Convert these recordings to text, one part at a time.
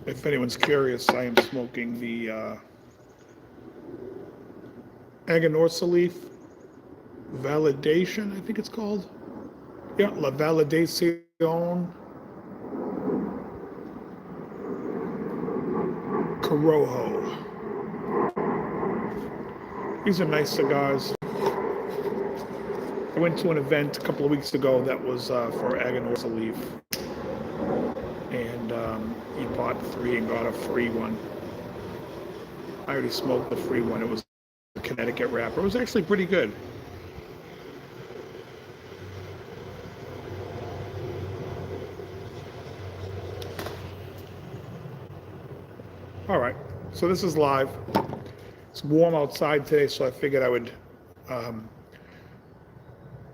If anyone's curious, I am smoking the Aganorsa leaf validation, I think it's called. Yeah, La Validación Corojo. These are nice cigars. I went to an event a couple of weeks ago that was for Aganorsa leaf, and you bought three and got a free one. I already smoked the free one. It was a Connecticut wrapper. It was actually pretty good. All right, so this is live. It's warm outside today, so I figured I would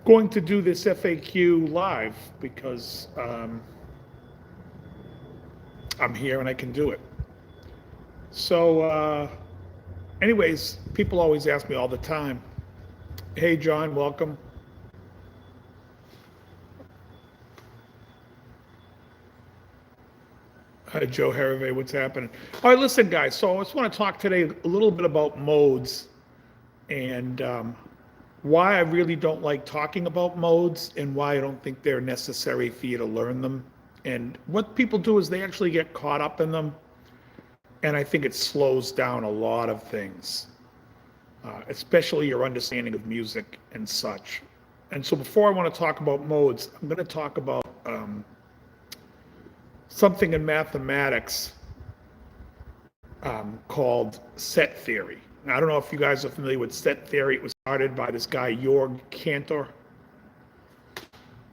going to do this FAQ live because I'm here and I can do it. So anyways, people always ask me all the time, hey John, welcome. Hi Joe Harvey, what's happening? All right, listen guys, so I just want to talk today a little bit about modes and why I really don't like talking about modes and why I don't think they're necessary for you to learn them. And what people do is they actually get caught up in them, and I think it slows down a lot of things, especially your understanding of music and such. And so before I want to talk about modes, I'm going to talk about something in mathematics called set theory. Now, I don't know if you guys are familiar with set theory. It was started by this guy, Georg Cantor.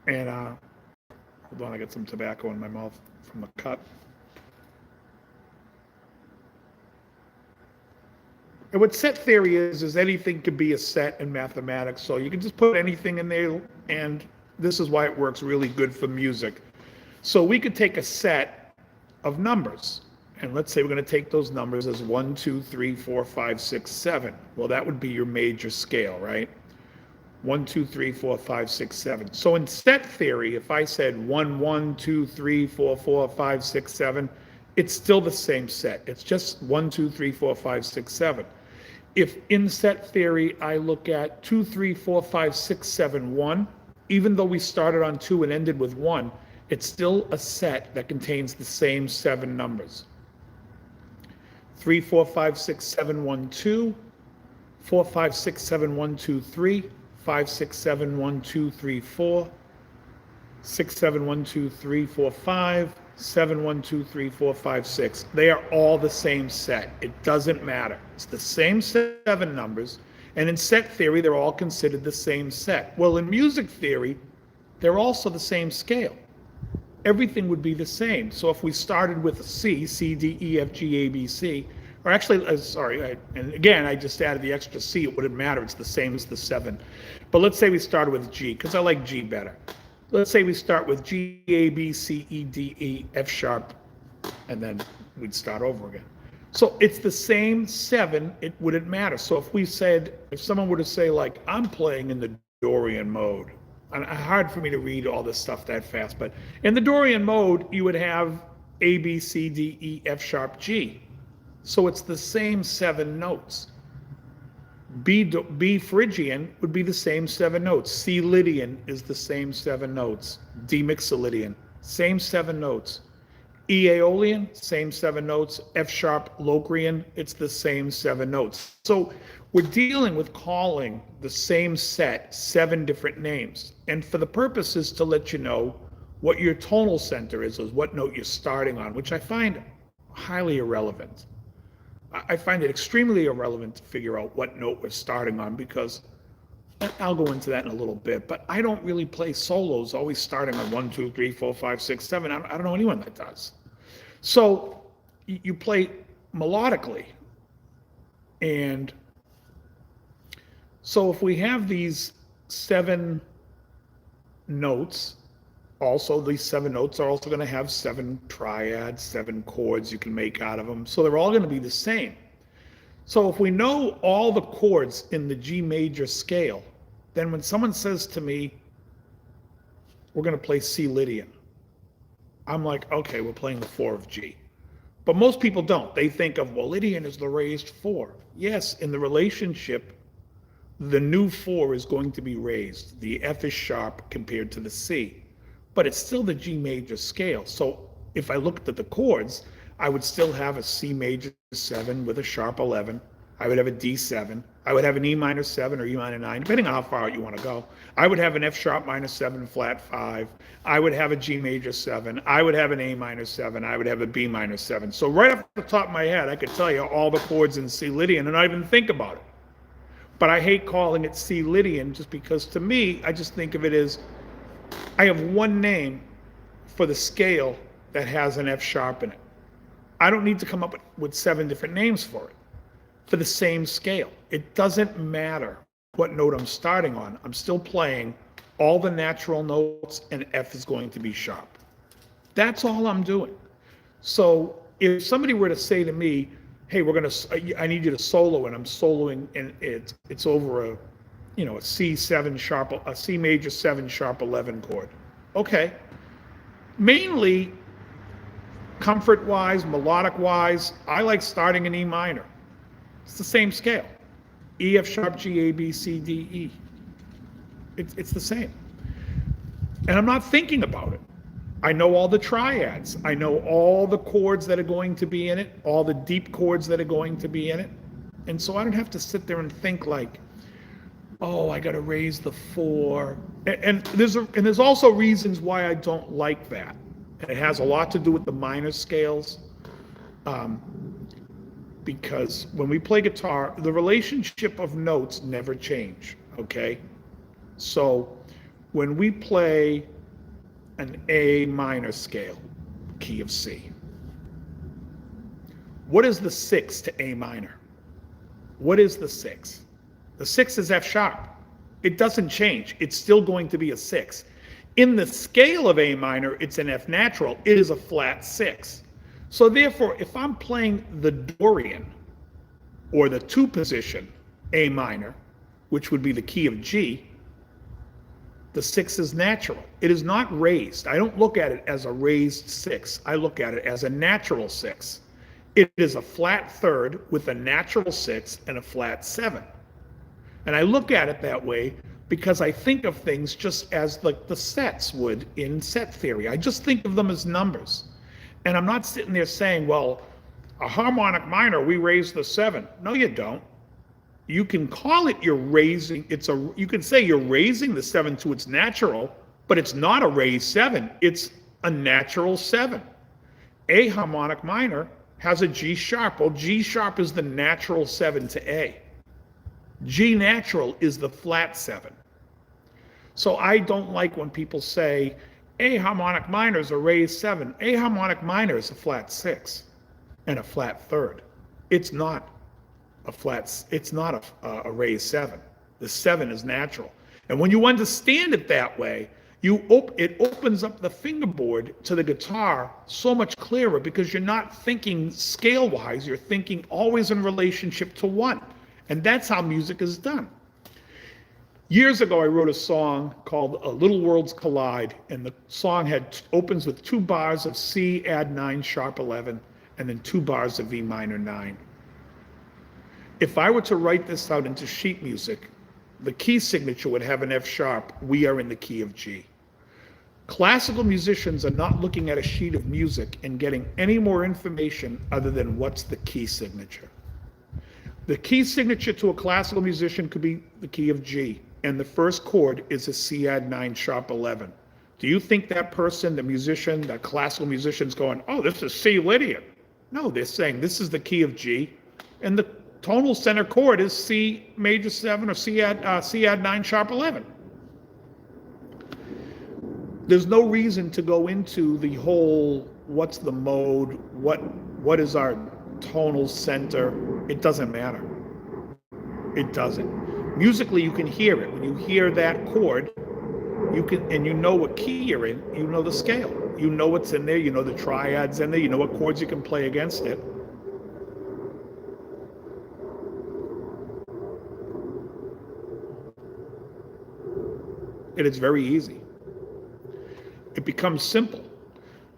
And hold on, I got some tobacco in my mouth from a cut. And what set theory is anything could be a set in mathematics. So you can just put anything in there, and this is why it works really good for music. So we could take a set of numbers, and let's say we're going to take those numbers as 1, 2, 3, 4, 5, 6, 7. Well, that would be your major scale, right? 1, 2, 3, 4, 5, 6, 7. So in set theory, if I said 1, 1, 2, 3, 4, 4, 5, 6, 7, it's still the same set. It's just 1, 2, 3, 4, 5, 6, 7. If in set theory I look at 2, 3, 4, 5, 6, 7, 1, even though we started on 2 and ended with 1, it's still a set that contains the same 7 numbers. 3, 4, 5, 6, 7, 1, 2, 4, 5, 6, 7, 1, 2, 3, 5, 6, 7, 1, 2, 3, 4, 6, 7, 1, 2, 3, 4, 5, 7, 1, 2, 3, 4, 5, 6. They are all the same set. It doesn't matter. It's the same 7 numbers. And in set theory, they're all considered the same set. Well, in music theory, they're also the same scale. Everything would be the same. So if we started with a C, C, D, E, F, G, A, B, C, or actually, and again, I just added the extra C, it wouldn't matter, it's the same as the 7. But let's say we started with G, because I like G better. Let's say we start with G, A, B, C, E, D, E, F sharp, and then we'd start over again. So it's the same 7, it wouldn't matter. So if someone were to say like, I'm playing in the Dorian mode, and hard for me to read all this stuff that fast, but in the Dorian mode, you would have A, B, C, D, E, F sharp, G. So it's the same 7 notes. B Phrygian would be the same 7 notes. C Lydian is the same 7 notes. D Mixolydian, same 7 notes. E Aeolian, same 7 notes. F sharp Locrian, it's the same 7 notes. So we're dealing with calling the same set 7 different names. And for the purposes to let you know what your tonal center is what note you're starting on, which I find highly irrelevant. I find it extremely irrelevant to figure out what note we're starting on because I'll go into that in a little bit, but I don't really play solos always starting on 1, 2, 3, 4, 5, 6, 7. I don't know anyone that does. So you play melodically. And so if we have these 7 notes, also these 7 notes are also going to have 7 triads, 7 chords you can make out of them. So they're all going to be the same. So if we know all the chords in the G major scale, then when someone says to me, we're going to play C Lydian, I'm like, okay, we're playing the 4 of G. But most people don't. They think of, well, Lydian is the raised 4. Yes, in the relationship, the new 4 is going to be raised. The F is sharp compared to the C, but it's still the G major scale. So if I looked at the chords, I would still have a C major 7 with a sharp 11. I would have a D7. I would have an E minor 7 or E minor 9, depending on how far out you want to go. I would have an F sharp minor 7 flat 5. I would have a G major 7. I would have an A minor 7. I would have a B minor 7. So right off the top of my head, I could tell you all the chords in C Lydian and not even think about it. But I hate calling it C Lydian just because, to me, I just think of it as I have one name for the scale that has an F sharp in it. I don't need to come up with 7 different names for it, for the same scale. It doesn't matter what note I'm starting on. I'm still playing all the natural notes, and F is going to be sharp. That's all I'm doing. So if somebody were to say to me, hey, I need you to solo, and I'm soloing, and it's over a C7 sharp, a C major 7 sharp 11 chord. Okay. Mainly, comfort-wise, melodic-wise, I like starting in E minor. It's the same scale. E, F sharp, G, A, B, C, D, E. It's the same. And I'm not thinking about it. I know all the triads. I know all the chords that are going to be in it, all the deep chords that are going to be in it. And so I don't have to sit there and think like, oh, I got to raise the 4. And there's also reasons why I don't like that. And it has a lot to do with the minor scales. Because when we play guitar, the relationship of notes never change, okay? So when we play an A minor scale, key of C, what is the 6 to A minor? What is the 6? The 6 is F sharp. It doesn't change. It's still going to be a 6. In the scale of A minor, it's an F natural. It is a flat 6. So therefore, if I'm playing the Dorian, or the 2 position A minor, which would be the key of G, the 6 is natural. It is not raised. I don't look at it as a raised 6. I look at it as a natural 6. It is a flat 3rd with a natural 6 and a flat 7. And I look at it that way because I think of things just as like the sets would in set theory. I just think of them as numbers. And I'm not sitting there saying, well, a harmonic minor, we raise the 7. No, you don't. You can call it you're raising, you can say you're raising the 7 to its natural, but it's not a raised 7. It's a natural 7. A harmonic minor has a G sharp. Well, G sharp is the natural 7 to A. G natural is the flat 7. So I don't like when people say A harmonic minor is a raised 7. A harmonic minor is a flat 6 and a flat 3rd. It's not a raised 7. The 7 is natural. And when you understand it that way, it opens up the fingerboard to the guitar so much clearer because you're not thinking scale-wise, you're thinking always in relationship to 1. And that's how music is done. Years ago, I wrote a song called Little Worlds Collide, and the song opens with 2 bars of C add 9 sharp 11, and then 2 bars of E minor 9. If I were to write this out into sheet music, the key signature would have an F sharp. We are in the key of G. Classical musicians are not looking at a sheet of music and getting any more information other than what's the key signature. The key signature to a classical musician could be the key of G, and the first chord is a C add 9 sharp 11. Do you think that person, the musician, that classical musician's going, oh, this is C Lydian? No, they're saying this is the key of G, and the tonal center chord is C major 7 or C add 9 sharp 11. There's no reason to go into the whole what's the mode, what is our tonal center. It doesn't matter. It doesn't. Musically, you can hear it. When you hear that chord, and you know what key you're in, you know the scale. You know what's in there, you know the triads in there, you know what chords you can play against it. It is very easy. It becomes simple.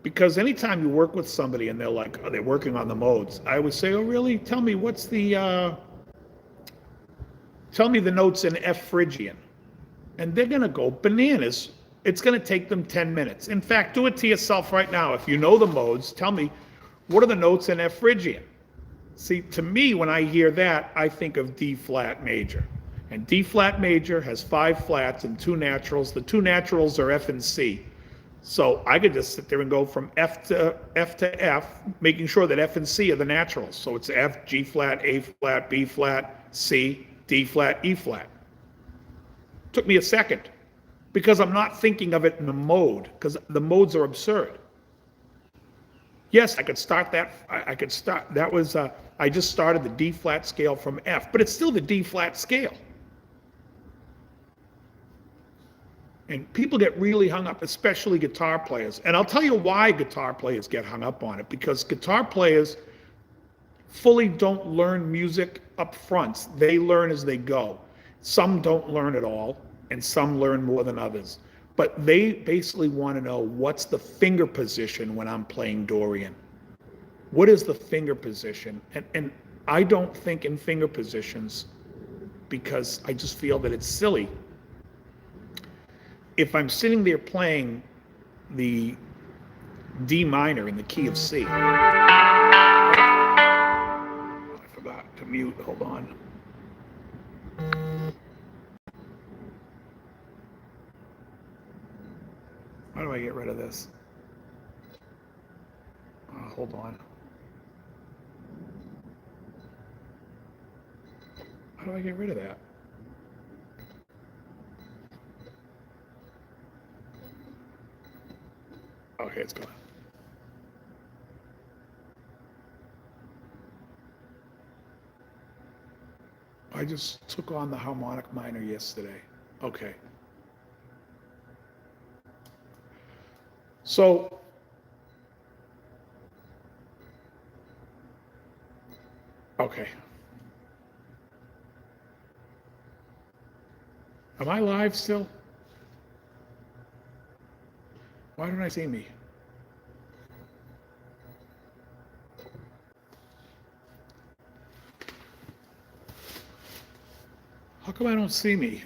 Because anytime you work with somebody and they're like, oh, they're working on the modes, I would say, oh, really? Tell me tell me the notes in F Phrygian. And they're going to go bananas. It's going to take them 10 minutes. In fact, do it to yourself right now. If you know the modes, tell me, what are the notes in F Phrygian? See, to me, when I hear that, I think of D flat major. And D flat major has 5 flats and 2 naturals. The 2 naturals are F and C. So I could just sit there and go from F to F, making sure that F and C are the naturals. So it's F, G flat, A flat, B flat, C, D flat, E flat. Took me a second because I'm not thinking of it in a mode, because the modes are absurd. Yes, I could start that. I could start. That was, I just started the D flat scale from F, but it's still the D flat scale. And people get really hung up, especially guitar players. And I'll tell you why guitar players get hung up on it, because guitar players fully don't learn music up front. They learn as they go. Some don't learn at all, and some learn more than others. But they basically want to know, what's the finger position when I'm playing Dorian? What is the finger position? And I don't think in finger positions because I just feel that it's silly. If I'm sitting there playing the D minor in the key of C, I forgot to mute, hold on. How do I get rid of this? Hold on. How do I get rid of that? Okay, it's gone. I just took on the harmonic minor yesterday. Okay. So, okay. Am I live still? Why don't I see me? How come I don't see me?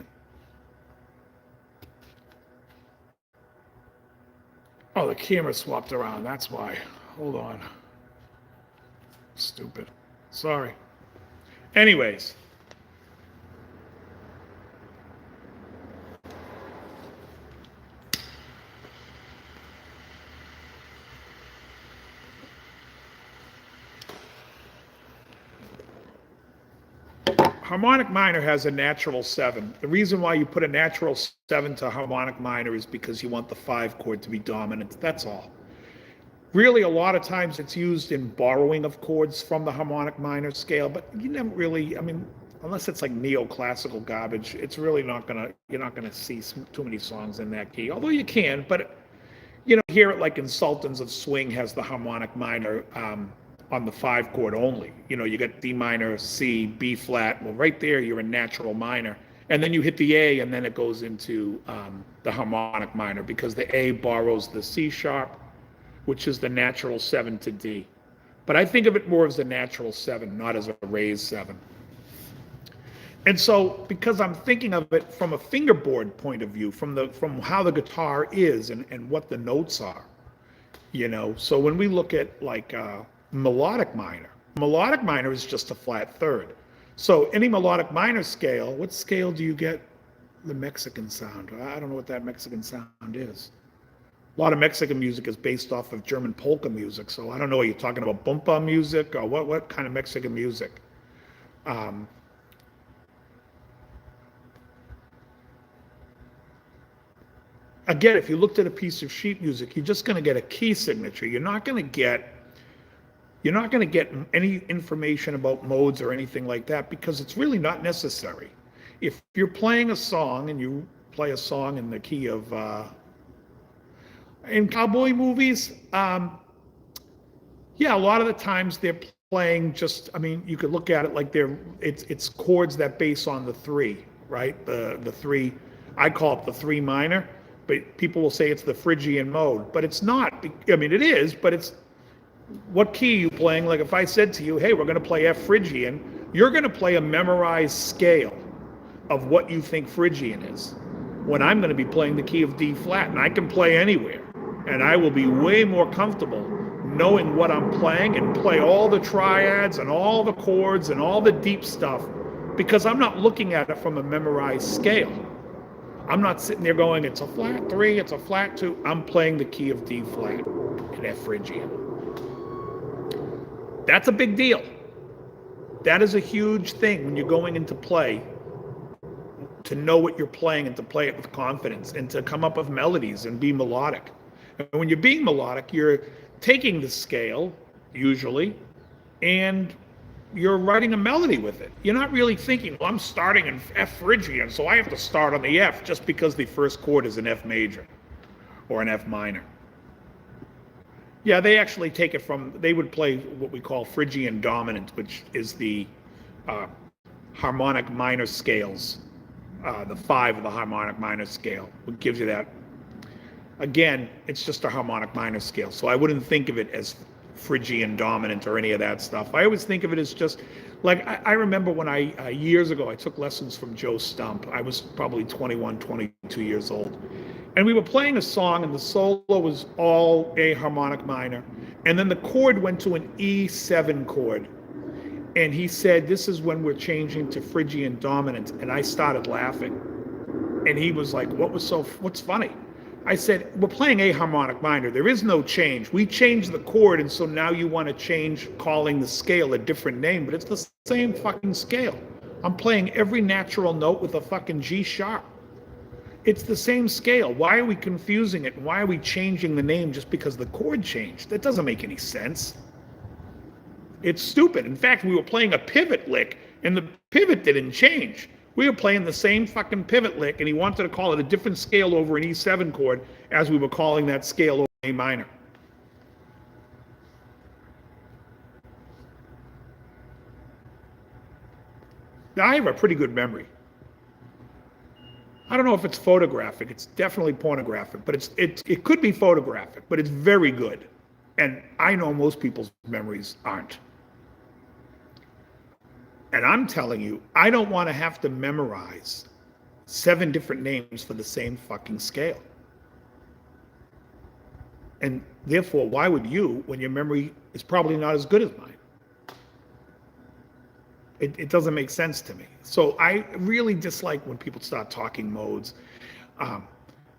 Oh, the camera swapped around, that's why. Hold on. Stupid. Sorry. Anyways. Harmonic minor has a natural 7. The reason why you put a natural 7 to harmonic minor is because you want the 5 chord to be dominant. That's all. Really, a lot of times it's used in borrowing of chords from the harmonic minor scale, but you never really, I mean, unless it's like neoclassical garbage, it's really you're not gonna see too many songs in that key. Although you can, but hear it like in Sultans of Swing has the harmonic minor on the 5 chord only. You get D minor, C, B flat. Well, right there, you're in natural minor. And then you hit the A, and then it goes into the harmonic minor, because the A borrows the C sharp, which is the natural 7 to D. But I think of it more as a natural 7, not as a raised 7. And so, because I'm thinking of it from a fingerboard point of view, from how the guitar is and what the notes are, so when we look at like melodic minor is just a flat third. So any melodic minor scale, what scale do you get the Mexican sound? I don't know what that Mexican sound is. A lot of Mexican music is based off of German polka music, so I don't know, are you talking about bumpa music or what kind of Mexican music? Again, if you looked at a piece of sheet music, you're just going to get a key signature. You're not going to get any information about modes or anything like that, because it's really not necessary. If you're playing a song and you play a song in the key of in cowboy movies, yeah, a lot of the times they're playing just, I mean, you could look at it like it's chords that base on the 3, right? The 3, I call it the 3 minor. but people will say it's the Phrygian mode, but it's not. I mean, it is, but it's what key are you playing? Like if I said to you, hey, we're going to play F Phrygian, you're going to play a memorized scale of what you think Phrygian is. When I'm going to be playing the key of D flat, and I can play anywhere, and I will be way more comfortable knowing what I'm playing and play all the triads and all the chords and all the deep stuff, because I'm not looking at it from a memorized scale. I'm not sitting there going, it's a flat 3, it's a flat 2. I'm playing the key of D flat in F Phrygian. That's a big deal. That is a huge thing when you're going into play, to know what you're playing and to play it with confidence and to come up with melodies and be melodic. And when you're being melodic, you're taking the scale, usually, and you're writing a melody with it. You're not really thinking, well, I'm starting in F Phrygian, so I have to start on the F just because the first chord is an F major or an F minor. Yeah, they actually take it from, they would play what we call Phrygian dominant, which is the harmonic minor scales, the 5 of the harmonic minor scale, what gives you that. Again, it's just a harmonic minor scale, so I wouldn't think of it as Phrygian dominant or any of that stuff. I always think of it as just, like, I remember when years ago, I took lessons from Joe Stump. I was probably 21, 22 years old. And we were playing a song, and the solo was all A harmonic minor. And then the chord went to an E7 chord. And he said, this is when we're changing to Phrygian dominant. And I started laughing. And he was like, what's funny? I said, we're playing A harmonic minor. There is no change. We changed the chord, and so now you want to change calling the scale a different name, but it's the same fucking scale. I'm playing every natural note with a fucking G sharp. It's the same scale. Why are we confusing it? Why are we changing the name just because the chord changed? That doesn't make any sense. It's stupid. In fact, we were playing a pivot lick, and the pivot didn't change. We were playing the same fucking pivot lick, and he wanted to call it a different scale over an E7 chord as we were calling that scale over A minor. Now, I have a pretty good memory. I don't know if it's photographic. It's definitely pornographic, but it could be photographic, but it's very good. And I know most people's memories aren't. And I'm telling you, I don't want to have to memorize 7 different names for the same fucking scale. And therefore, why would you, when your memory is probably not as good as mine? It doesn't make sense to me. So I really dislike when people start talking modes.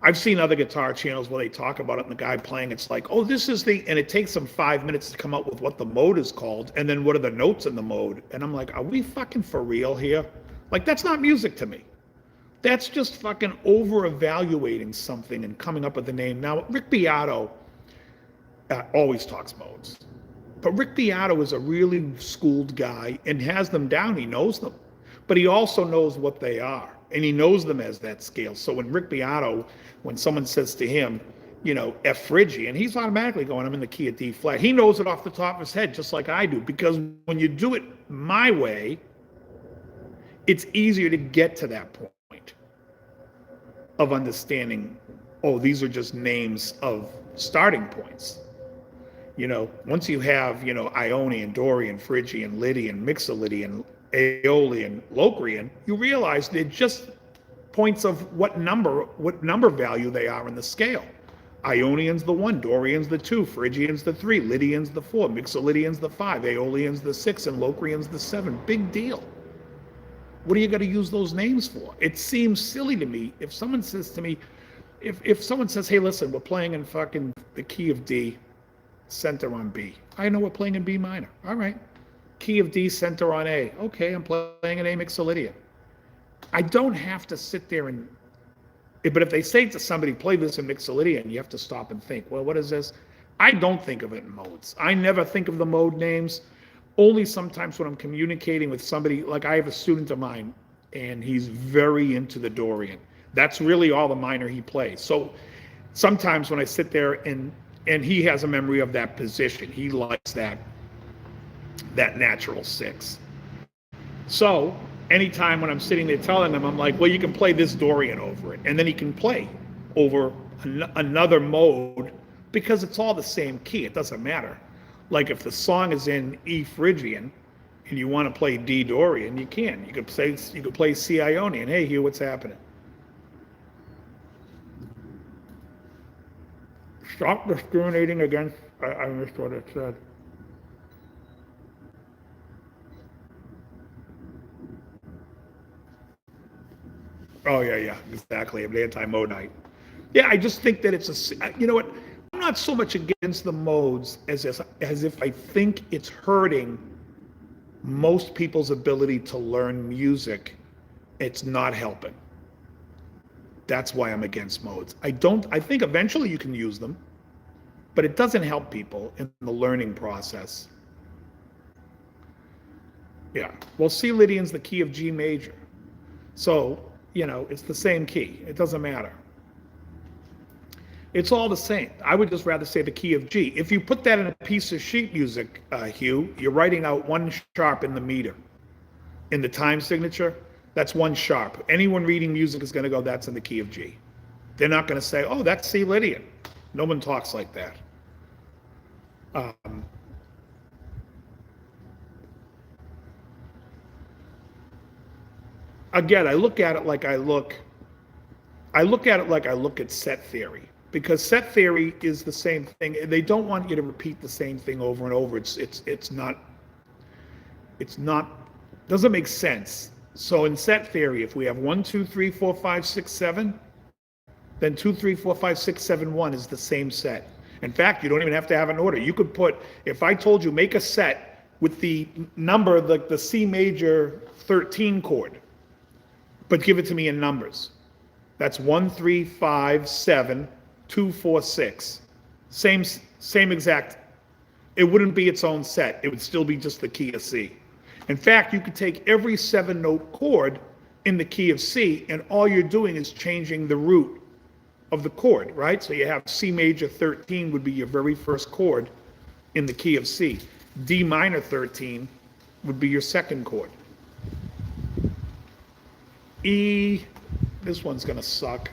I've seen other guitar channels where they talk about it, and the guy playing, it's like, oh, this is the, and it takes them 5 minutes to come up with what the mode is called, and then what are the notes in the mode. And I'm like, are we fucking for real here? Like, that's not music to me. That's just fucking over-evaluating something and coming up with a name. Now, Rick Beato always talks modes. But Rick Beato is a really schooled guy and has them down. He knows them. But he also knows what they are. And he knows them as that scale. So when Rick Beato, when someone says to him, you know, F Phrygian, he's automatically going, I'm in the key of D flat. He knows it off the top of his head, just like I do. Because when you do it my way, it's easier to get to that point of understanding, oh, these are just names of starting points. You know, once you have, you know, Ionian, Dorian, Phrygian, Lydian, Mixolydian, Aeolian, Locrian, you realize they're just points of what number value they are in the scale. Ionian's the 1, Dorian's the 2, Phrygian's the 3, Lydian's the 4, Mixolydian's the 5, Aeolian's the 6, and Locrian's the 7. Big deal. What do you got to use those names for? It seems silly to me if someone says to me, if someone says, hey, listen, we're playing in fucking the key of D, center on B. I know we're playing in B minor. All right. Key of D, center on A. Okay, I'm playing an A Mixolydian. I don't have to sit there and, but if they say to somebody, play this in Mixolydian, you have to stop and think, well, what is this? I don't think of it in modes. I never think of the mode names. Only sometimes when I'm communicating with somebody, like I have a student of mine, and he's very into the Dorian. That's really all the minor he plays. So sometimes when I sit there and he has a memory of that position, he likes that natural 6. So anytime when I'm sitting there telling him, I'm like, well, you can play this Dorian over it. And then he can play over another mode because it's all the same key. It doesn't matter. Like if the song is in E Phrygian and you want to play D Dorian, you can. You could play C Ionian. Hey, Hugh, what's happening? Stop discriminating against. I missed what it said. Oh yeah, exactly. I'm anti-modite. Yeah, I just think that it's you know what? I'm not so much against the modes as if I think it's hurting most people's ability to learn music. It's not helping. That's why I'm against modes. I think eventually you can use them, but it doesn't help people in the learning process. Yeah. Well, C Lydian's the key of G major. So, it's the same key. It doesn't matter. It's all the same. I would just rather say the key of G. If you put that in a piece of sheet music, Hugh, you're writing out one sharp in the meter. In the time signature, that's one sharp. Anyone reading music is going to go, that's in the key of G. They're not going to say, oh, that's C Lydian. No one talks like that. Again, I look at it like I look at set theory, because set theory is the same thing. They don't want you to repeat the same thing over and over. It's not doesn't make sense. So in set theory, if we have 1, 2, 3, 4, 5, 6, 7, then 2, 3, 4, 5, 6, 7, 1 is the same set. In fact, you don't even have to have an order. You could put, if I told you make a set with the number, the C major 13 chord, but give it to me in numbers. That's 1, 3, 5, 7, 2, 4, 6. Same exact. It wouldn't be its own set. It would still be just the key of C. In fact, you could take every 7-note chord in the key of C, and all you're doing is changing the root of the chord, right? So you have C major 13 would be your very first chord in the key of C. D minor 13 would be your second chord. E, this one's going to suck.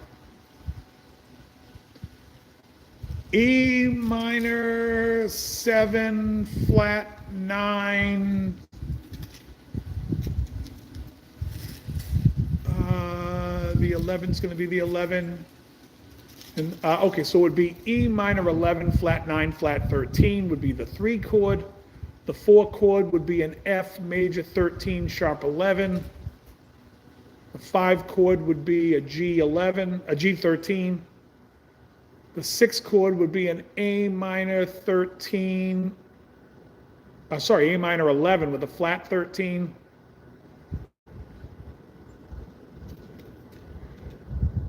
E minor 7 flat 9. The 11's going to be the 11. And okay, so it would be E minor 11 flat 9 flat 13 would be the 3 chord. The 4 chord would be an F major 13 sharp 11. The 5 chord would be a G11, a G13. The 6 chord would be an A minor 13. A minor 11 with a flat 13.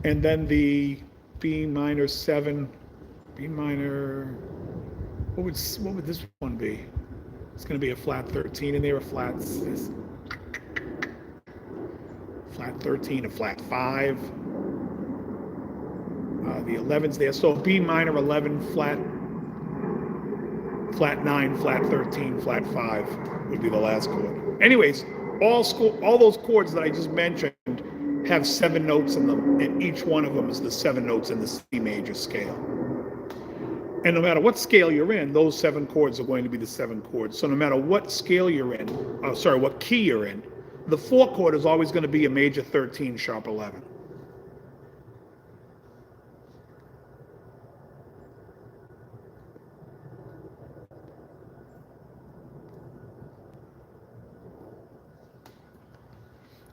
And then the B minor 7, B minor, what would this one be? It's going to be a flat 13 and there, a flat 13, a flat 5. The 11's there. So B minor 11, flat 9, flat 13, flat 5 would be the last chord. Anyways, all those chords that I just mentioned have 7 notes in them, and each one of them is the 7 notes in the C major scale. And no matter what scale you're in, those 7 chords are going to be the 7 chords. So no matter what scale you're in, what key you're in, the 4 chord is always going to be a major 13 sharp 11.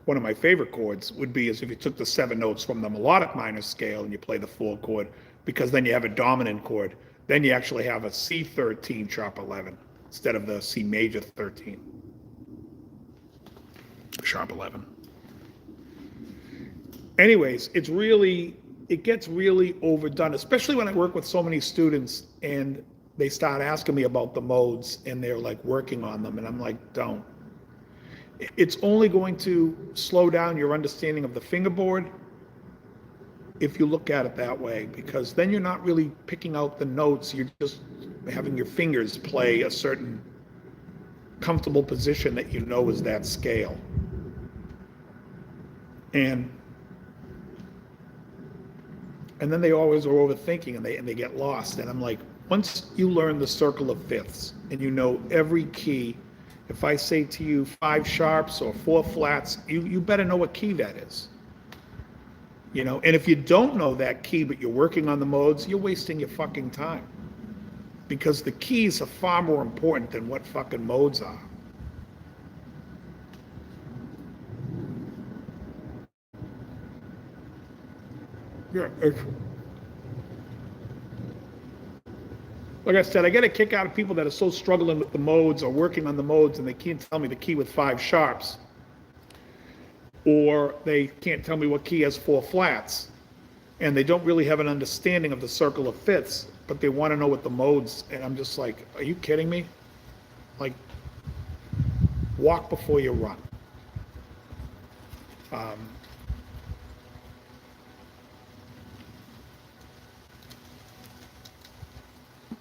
One of my favorite chords would be if you took the 7 notes from the melodic minor scale and you play the 4 chord, because then you have a dominant chord. Then you actually have a C13 sharp 11 instead of the C major 13 sharp 11. Anyways, it gets really overdone, especially when I work with so many students and they start asking me about the modes and they're like working on them, and I'm like, don't. It's only going to slow down your understanding of the fingerboard if you look at it that way, because then you're not really picking out the notes. You're just having your fingers play a certain comfortable position that you know is that scale. And And then they always are overthinking and they get lost. And I'm like, once you learn the circle of fifths and you know every key, if I say to you 5 sharps or 4 flats, you better know what key that is. You know, and if you don't know that key but you're working on the modes, you're wasting your fucking time. Because the keys are far more important than what fucking modes are. Yeah, like I said, I get a kick out of people that are so struggling with the modes or working on the modes and they can't tell me the key with 5 sharps. Or they can't tell me what key has 4 flats. And they don't really have an understanding of the circle of fifths, but they want to know what the modes, and I'm just like, are you kidding me? Like, walk before you run.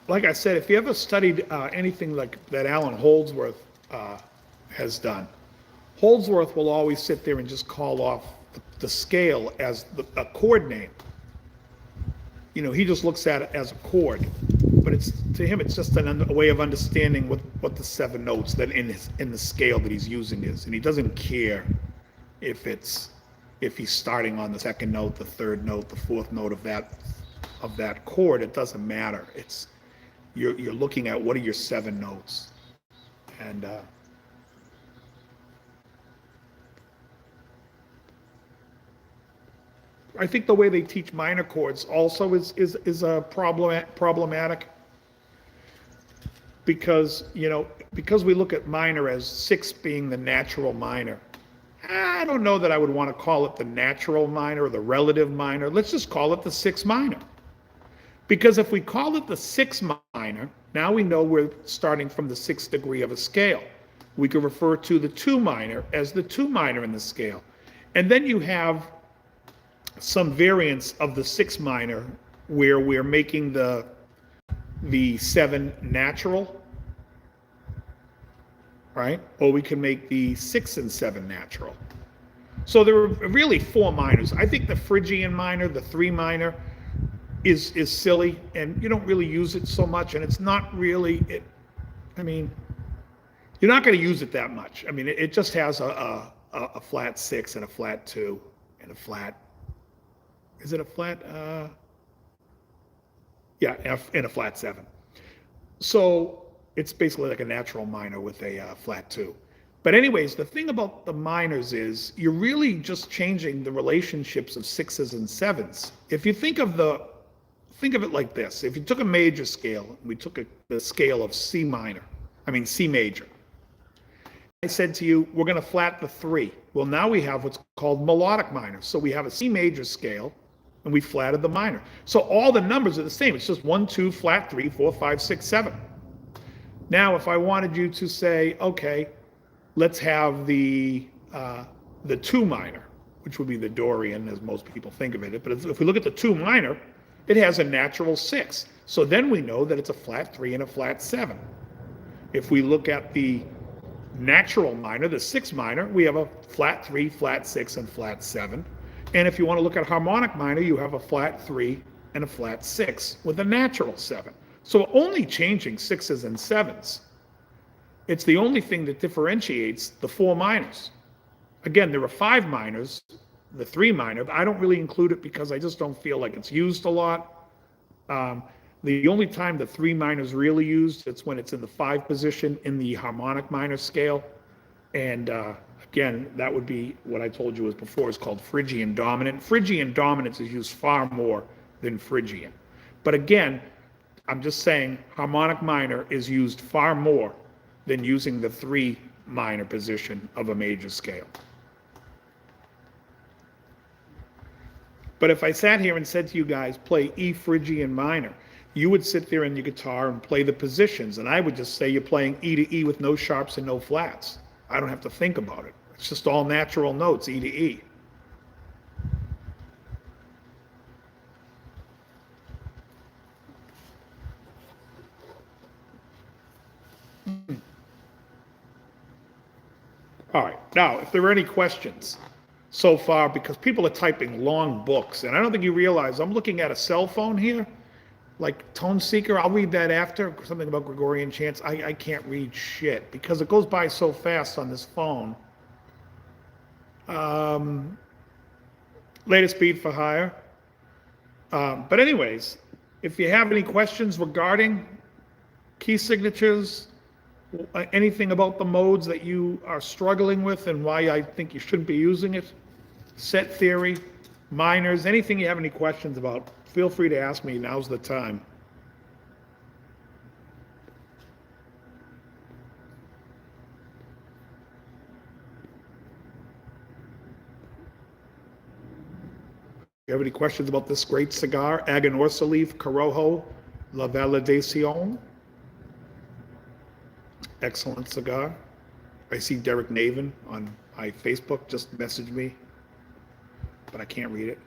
Like I said, if you ever studied anything like that Alan Holdsworth has done, Holdsworth will always sit there and just call off the scale as a chord name. You know, he just looks at it as a chord, but it's to him it's just a way of understanding what the 7 notes that in the scale that he's using is, and he doesn't care if he's starting on the 2nd note, the 3rd note, the 4th note of that chord. It doesn't matter. It's you're looking at what are your 7 notes, and I think the way they teach minor chords also is a problematic, because because we look at minor as 6 being the natural minor. I don't know that I would want to call it the natural minor or the relative minor. Let's just call it the 6 minor. Because if we call it the 6 minor, now we know we're starting from the 6th degree of a scale. We could refer to the 2 minor as the 2 minor in the scale. And then you have some variants of the 6 minor where we're making the 7 natural, right? Or we can make the 6 and 7 natural. So there are really 4 minors. I think the Phrygian minor, the 3 minor, is silly, and you don't really use it so much, and it's not really it. I mean, you're not going to use it that much. I mean, it just has a flat 6 and a flat 2 and a flat. Is it a flat? Yeah, and a flat 7. So it's basically like a natural minor with a flat 2. But anyways, the thing about the minors is you're really just changing the relationships of 6s and 7s. If you think of it like this: if you took a major scale, we took the scale of C major. I said to you, we're going to flat the 3. Well, now we have what's called melodic minor. So we have a C major scale, and we flatted the minor. So all the numbers are the same. It's just 1, 2, flat 3, 4, 5, 6, 7. Now, if I wanted you to say, okay, let's have the 2 minor, which would be the Dorian, as most people think of it. But if we look at the 2 minor, it has a natural 6. So then we know that it's a flat 3 and a flat 7. If we look at the natural minor, the 6 minor, we have a flat 3, flat 6, and flat 7. And if you want to look at harmonic minor, you have a flat 3 and a flat 6 with a natural 7. So only changing 6s and 7s. It's the only thing that differentiates the 4 minors. Again, there are 5 minors, the 3 minor, but I don't really include it because I just don't feel like it's used a lot. The only time the 3 minor is really used, it's when it's in the 5 position in the harmonic minor scale. And again, that would be what I told you before is called Phrygian dominant. Phrygian dominance is used far more than Phrygian. But again, I'm just saying harmonic minor is used far more than using the 3 minor position of a major scale. But if I sat here and said to you guys, play E Phrygian minor, you would sit there in your guitar and play the positions, and I would just say you're playing E to E with no sharps and no flats. I don't have to think about it. It's just all natural notes, E to E. All right, now, if there are any questions, so far because people are typing long books. And I don't think you realize, I'm looking at a cell phone here, like Tone Seeker. I'll read that after, something about Gregorian chants. I can't read shit because it goes by so fast on this phone. Latest speed for higher. But anyways, if you have any questions regarding key signatures, anything about the modes that you are struggling with and why I think you shouldn't be using it, set theory, minors, anything you have any questions about, feel free to ask me. Now's the time. You have any questions about this great cigar, Aganorsa Leaf Corojo La Validacion? Excellent cigar. I see Derek Navin on my Facebook just messaged me, but I can't read it.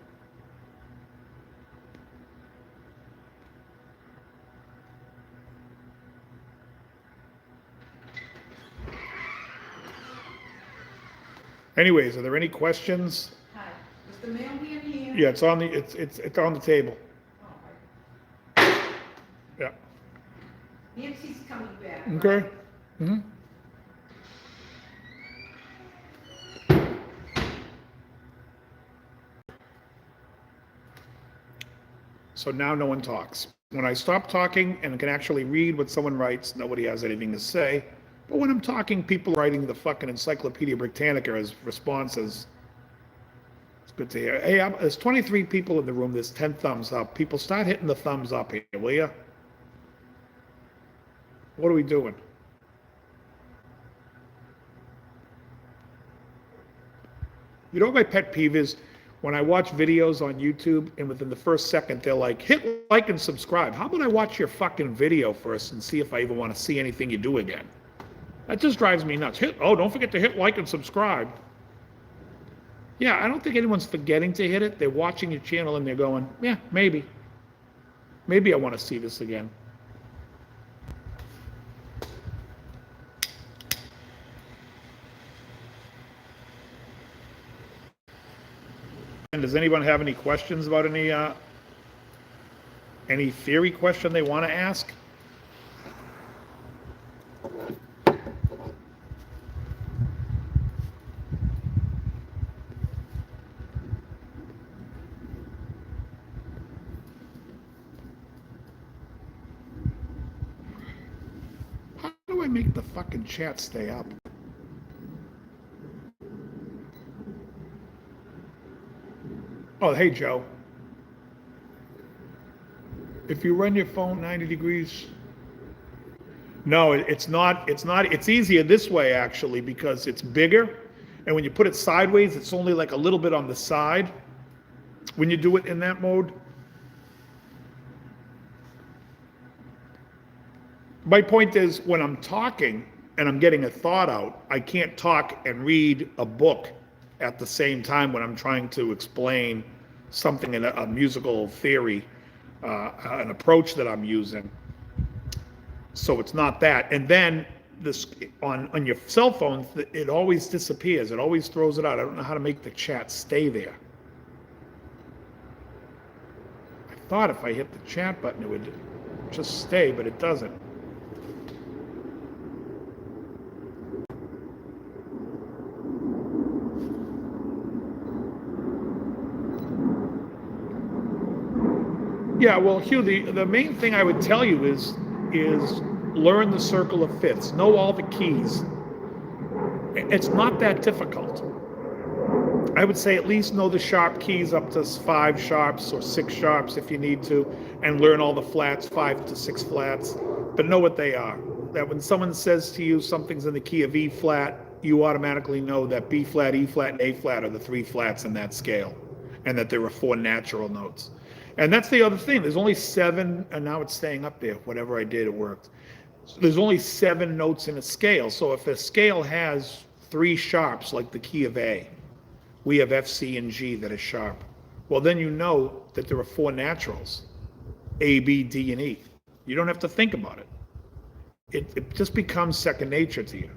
Anyways, are there any questions? Hi. Is the mail being here? Yeah, it's on the it's on the table. Oh, right. Yeah. Nancy's coming back. Okay. Right? Mm-hmm. So now no one talks. When I stop talking and can actually read what someone writes, nobody has anything to say. But when I'm talking, people are writing the fucking Encyclopedia Britannica as responses. It's good to hear. Hey, there's 23 people in the room. There's 10 thumbs up. People, start hitting the thumbs up here, will you? What are we doing? You know what my pet peeve is? When I watch videos on YouTube and within the first second they're like, hit like and subscribe. How about I watch your fucking video first and see if I even want to see anything you do again? That just drives me nuts. Don't forget to hit like and subscribe. Yeah, I don't think anyone's forgetting to hit it. They're watching your channel and they're going, yeah, maybe. Maybe I want to see this again. And does anyone have any questions about any theory question they want to ask? How do I make the fucking chat stay up? Oh, hey, Joe. If you run your phone 90 degrees. No, it's not. It's easier this way, actually, because it's bigger. And when you put it sideways, it's only like a little bit on the side when you do it in that mode. My point is, when I'm talking and I'm getting a thought out, I can't talk and read a book at the same time when I'm trying to explain something in a musical theory, an approach that I'm using. So it's not that. And then this on your cell phone, it always disappears. It always throws it out. I don't know how to make the chat stay there. I thought if I hit the chat button, it would just stay, but it doesn't. Yeah, well, Hugh, the main thing I would tell you is learn the circle of fifths. Know all the keys. It's not that difficult. I would say at least know the sharp keys up to 5 sharps or 6 sharps if you need to, and learn all the flats, 5 to 6 flats, but know what they are. That when someone says to you something's in the key of E flat, you automatically know that B flat, E flat, and A flat are the 3 flats in that scale, and that there are 4 natural notes. And that's the other thing. There's only 7, and now it's staying up there. Whatever I did, it worked. So there's only 7 notes in a scale. So if a scale has 3 sharps, like the key of A, we have F, C, and G that are sharp. Well, then you know that there are 4 naturals, A, B, D, and E. You don't have to think about it. It just becomes second nature to you.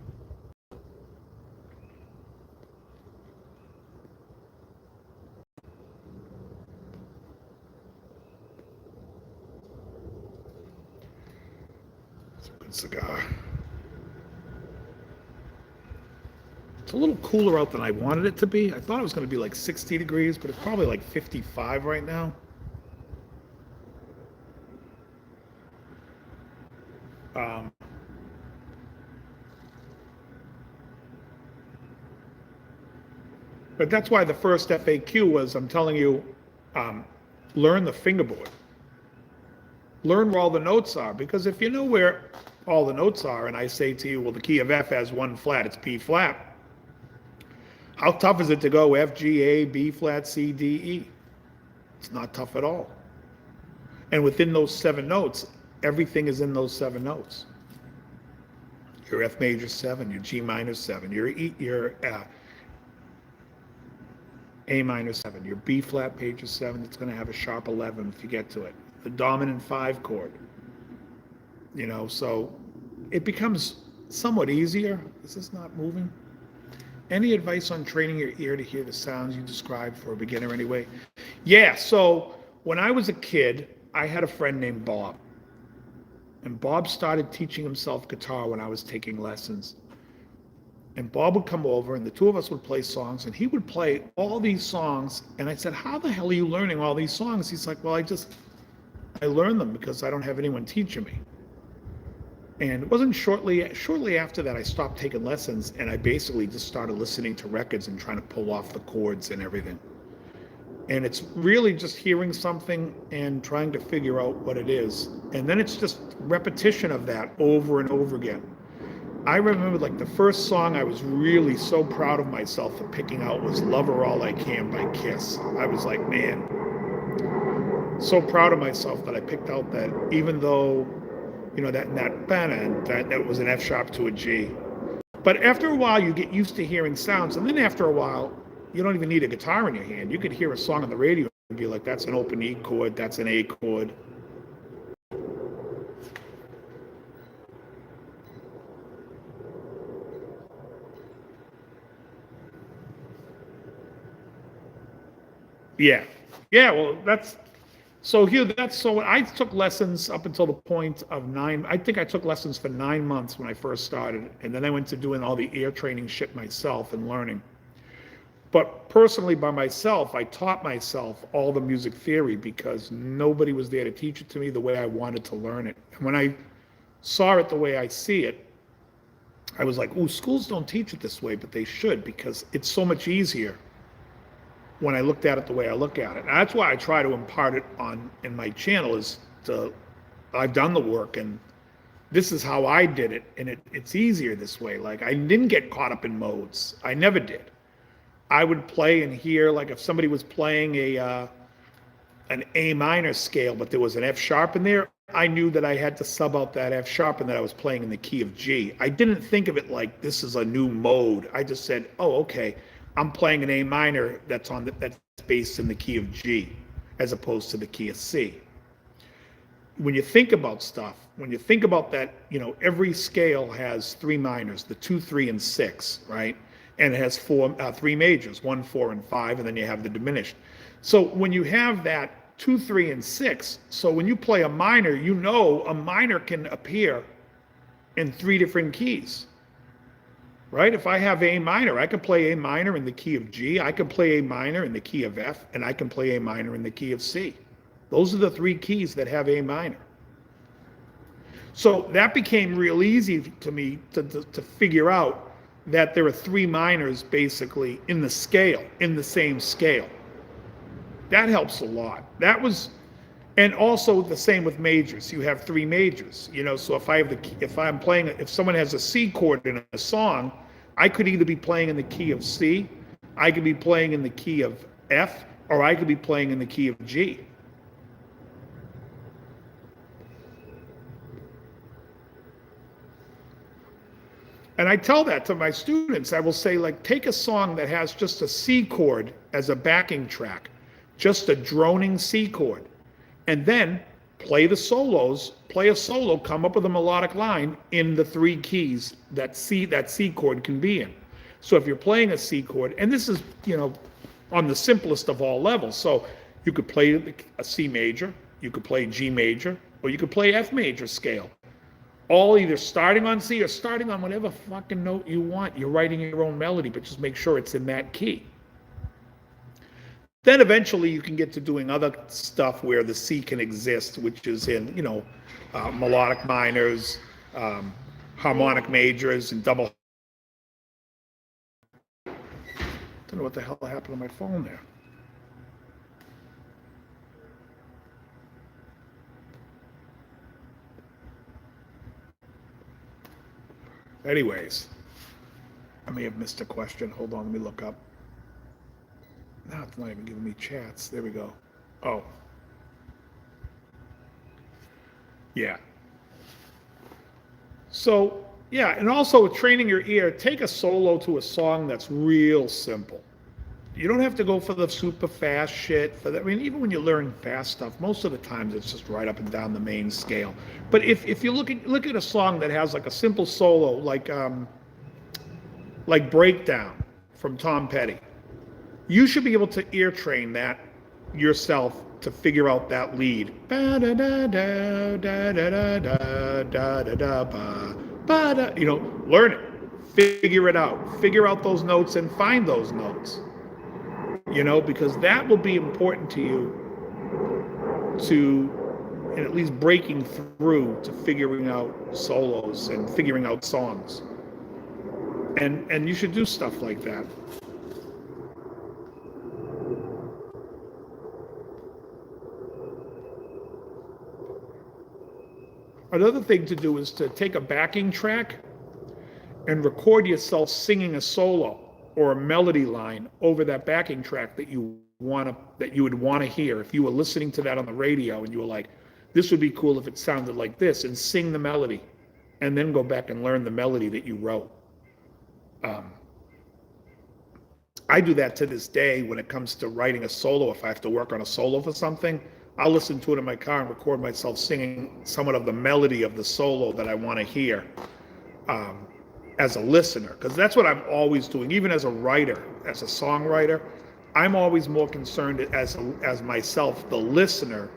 good cigar. It's a little cooler out than I wanted it to be. I thought it was going to be like 60 degrees, but it's probably like 55 right now. But that's why the first FAQ was, I'm telling you, learn the fingerboard. Learn where all the notes are, because if you know where all the notes are, and I say to you, well, the key of F has one flat, it's P flat. How tough is it to go F, G, A, B flat, C, D, E? It's not tough at all. And within those 7 notes, everything is in those 7 notes. Your F major 7, your G minor 7, your E, your A minor 7, your B flat major 7, it's going to have a sharp 11 if you get to it. The dominant 5 chord. You know, so it becomes somewhat easier. Is this not moving? Any advice on training your ear to hear the sounds you described for a beginner anyway? Yeah, so when I was a kid, I had a friend named Bob. And Bob started teaching himself guitar when I was taking lessons. And Bob would come over and the two of us would play songs and he would play all these songs. And I said, how the hell are you learning all these songs? He's like, well, I learned them because I don't have anyone teaching me. And it wasn't shortly after that I stopped taking lessons and I basically just started listening to records and trying to pull off the chords and everything. And it's really just hearing something and trying to figure out what it is. And then it's just repetition of that over and over again. I remember like the first song I was really so proud of myself for picking out was Love Her All I Can by Kiss. I was like, man, so proud of myself that I picked out that, even though, you know, that was an F sharp to a G. But after a while, you get used to hearing sounds. And then after a while, you don't even need a guitar in your hand. You could hear a song on the radio and be like, that's an open E chord, that's an A chord. Yeah. Yeah, well, so I took lessons up until the point of 9. I think I took lessons for 9 months when I first started. And then I went to doing all the ear training shit myself and learning. But personally, by myself, I taught myself all the music theory because nobody was there to teach it to me the way I wanted to learn it. And when I saw it the way I see it, I was like, ooh, schools don't teach it this way, but they should, because it's so much easier when I looked at it the way I look at it. And that's why I try to impart it in my channel, is I've done the work and this is how I did it. And it's easier this way. Like, I didn't get caught up in modes. I never did. I would play and hear, like if somebody was playing an A minor scale, but there was an F sharp in there, I knew that I had to sub out that F sharp and that I was playing in the key of G. I didn't think of it like this is a new mode. I just said, oh, okay, I'm playing an A minor that's based in the key of G, as opposed to the key of C. When you think about stuff, when you think about that, you know, every scale has 3 minors, the 2, 3, and 6, right? And it has 3 majors, 1, 4, and 5, and then you have the diminished. So when you have that 2, 3, and 6, so when you play a minor, you know a minor can appear in 3 different keys, right? If I have A minor, I can play A minor in the key of G, I can play A minor in the key of F, and I can play A minor in the key of C. Those are the 3 keys that have A minor. So that became real easy to me to figure out that there are 3 minors basically in the scale, in the same scale. That helps a lot. And also the same with majors. You have 3 majors, you know, so if someone has a C chord in a song, I could either be playing in the key of C, I could be playing in the key of F, or I could be playing in the key of G. And I tell that to my students. I will say, like, take a song that has just a C chord as a backing track, just a droning C chord, and then play the solos, play a solo, come up with a melodic line in the 3 keys that C chord can be in. So if you're playing a C chord, and this is, you know, on the simplest of all levels, so you could play a C major, you could play G major, or you could play F major scale. all either starting on C or starting on whatever fucking note you want. You're writing your own melody, but just make sure it's in that key. Then eventually you can get to doing other stuff where the C can exist, which is in, melodic minors, harmonic majors, and double. I don't know what the hell happened to my phone there. Anyways, I may have missed a question. Hold on, let me look up. Now it's not even giving me chats. There we go. Oh. Yeah. So, yeah, and also with training your ear, take a solo to a song that's real simple. You don't have to go for the super fast shit. For that, I mean, even when you learn fast stuff, most of the times it's just right up and down the main scale. But if you look at a song that has like a simple solo, like Breakdown from Tom Petty, you should be able to ear train that yourself to figure out that lead. Learn it, figure it out, figure out those notes and find those notes. Because that will be important to you in at least breaking through to figuring out solos and figuring out songs. And you should do stuff like that. Another thing to do is to take a backing track and record yourself singing a solo or a melody line over that backing track that you would want to hear. If you were listening to that on the radio and you were like, this would be cool if it sounded like this, and sing the melody, and then go back and learn the melody that you wrote. I do that to this day when it comes to writing a solo. If I have to work on a solo for something, I'll listen to it in my car and record myself singing somewhat of the melody of the solo that I want to hear. As a listener, because that's what I'm always doing. Even as a writer, as a songwriter, I'm always more concerned as myself, the listener,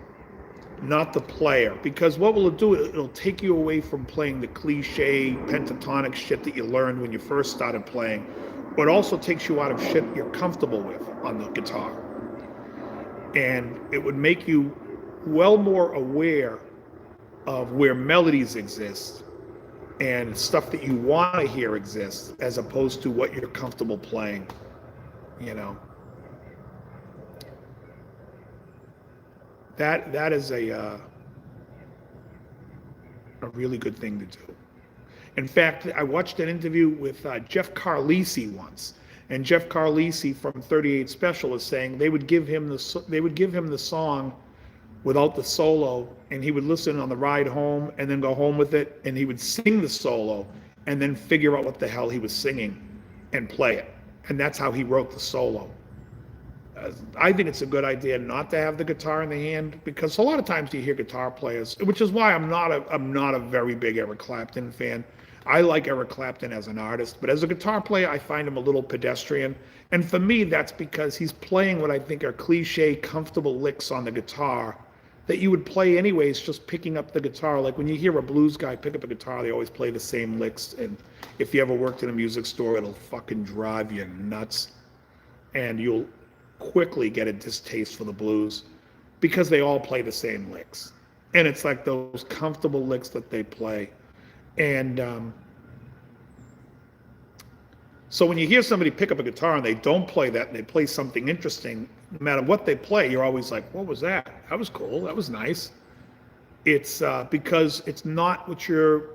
not the player. Because what will it do? It'll take you away from playing the cliche pentatonic shit that you learned when you first started playing. But it also takes you out of shit you're comfortable with on the guitar. And it would make you well more aware of where melodies exist and stuff that you want to hear exists, as opposed to what you're comfortable playing, That is a really good thing to do. In fact, I watched an interview with Jeff Carlisi once, and Jeff Carlisi from 38 Special is saying they would give him the song without the solo, and he would listen on the ride home and then go home with it, and he would sing the solo and then figure out what the hell he was singing and play it. And that's how he wrote the solo. I think it's a good idea not to have the guitar in the hand, because a lot of times you hear guitar players, which is why I'm not a very big Eric Clapton fan. I like Eric Clapton as an artist, but as a guitar player, I find him a little pedestrian. And for me, that's because he's playing what I think are cliche, comfortable licks on the guitar that you would play anyways, just picking up the guitar. Like when you hear a blues guy pick up a guitar, they always play the same licks. And if you ever worked in a music store, it'll fucking drive you nuts. And you'll quickly get a distaste for the blues because they all play the same licks. And it's like those comfortable licks that they play. And so when you hear somebody pick up a guitar and they don't play that and they play something interesting, no matter what they play, you're always like, what was that? That was cool. That was nice. It's because it's not what you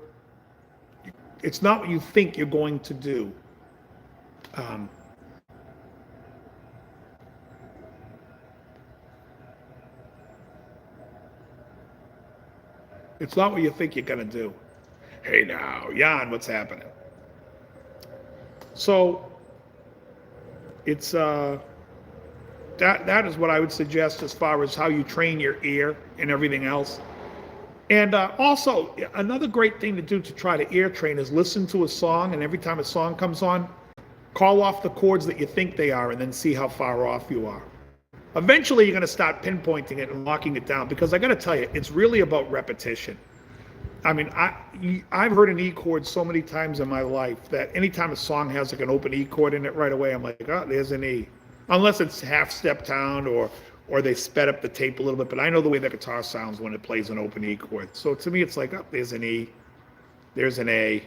think you're going to do. It's not what you think you're going to do. Hey now, Jan, what's happening? So it's that is what I would suggest as far as how you train your ear and everything else. And also, another great thing to do to try to ear train is listen to a song, and every time a song comes on, call off the chords that you think they are and then see how far off you are. Eventually, you're going to start pinpointing it and locking it down, because I got to tell you, it's really about repetition. I mean, I've heard an E chord so many times in my life that anytime a song has like an open E chord in it right away, I'm like, oh, there's an E. Unless it's half step down or they sped up the tape a little bit, but I know the way the guitar sounds when it plays an open E chord. So to me, it's like, oh, there's an E, there's an A.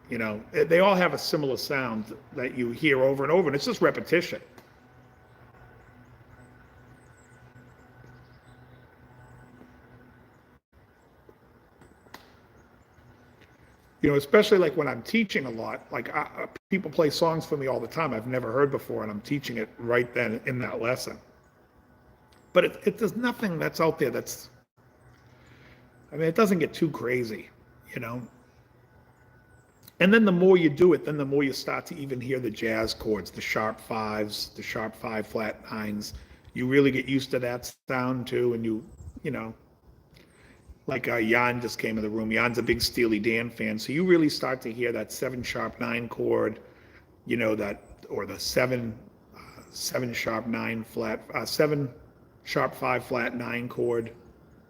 You know, they all have a similar sound that you hear over and over, and it's just repetition. You know, especially like when I'm teaching a lot, like people play songs for me all the time I've never heard before, and I'm teaching it right then in that lesson. But there's nothing that's out there that's, I mean, it doesn't get too crazy, you know. And then the more you do it, then the more you start to even hear the jazz chords, the sharp fives, the sharp five flat nines. You really get used to that sound too, and you know, like Jan just came in the room. Jan's a big Steely Dan fan, so you really start to hear that 7 sharp 9 chord, you know, that, or the 7 sharp 9 flat 7 sharp 5 flat 9 chord. I'm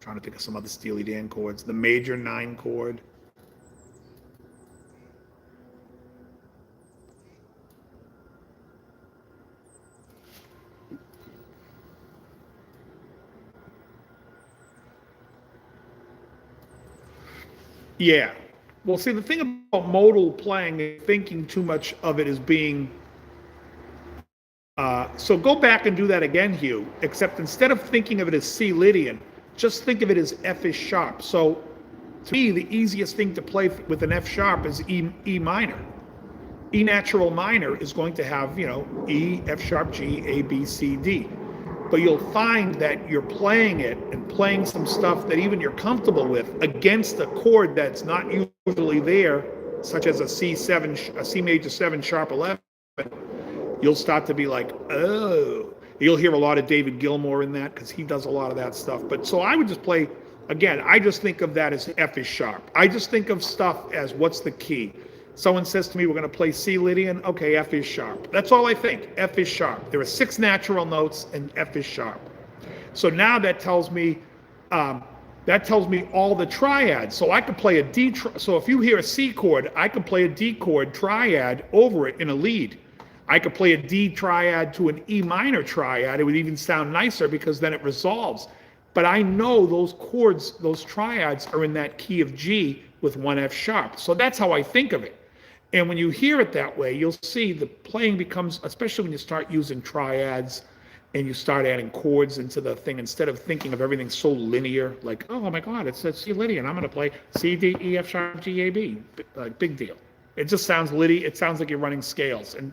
trying to think of some other Steely Dan chords. The major 9 chord. Yeah. Well, see, the thing about modal playing is thinking too much of it as being. So go back and do that again, Hugh, except instead of thinking of it as C Lydian, just think of it as F is sharp. So to me, the easiest thing to play with an F sharp is E minor. E natural minor is going to have, you know, E, F sharp, G, A, B, C, D. But you'll find that you're playing it and playing some stuff that even you're comfortable with against a chord that's not usually there, such as a C7, a C major 7 sharp 11. You'll start to be like, oh. You'll hear a lot of David Gilmour in that because he does a lot of that stuff. But so I would just play, again, I just think of that as F is sharp. I just think of stuff as what's the key. Someone says to me, we're going to play C Lydian. Okay, F is sharp. That's all I think. F is sharp. There are 6 natural notes, and F is sharp. So now that tells me all the triads. So I could play a D. So if you hear a C chord, I could play a D chord triad over it in a lead. I could play a D triad to an E minor triad. It would even sound nicer because then it resolves. But I know those chords, those triads, are in that key of G with 1 F sharp. So that's how I think of it. And when you hear it that way, you'll see the playing becomes, especially when you start using triads and you start adding chords into the thing, instead of thinking of everything so linear, like, oh my God, it says C Lydian, I'm going to play C, D, E, F sharp, G, A, B. Big deal. It just sounds Lydian. It sounds like you're running scales. And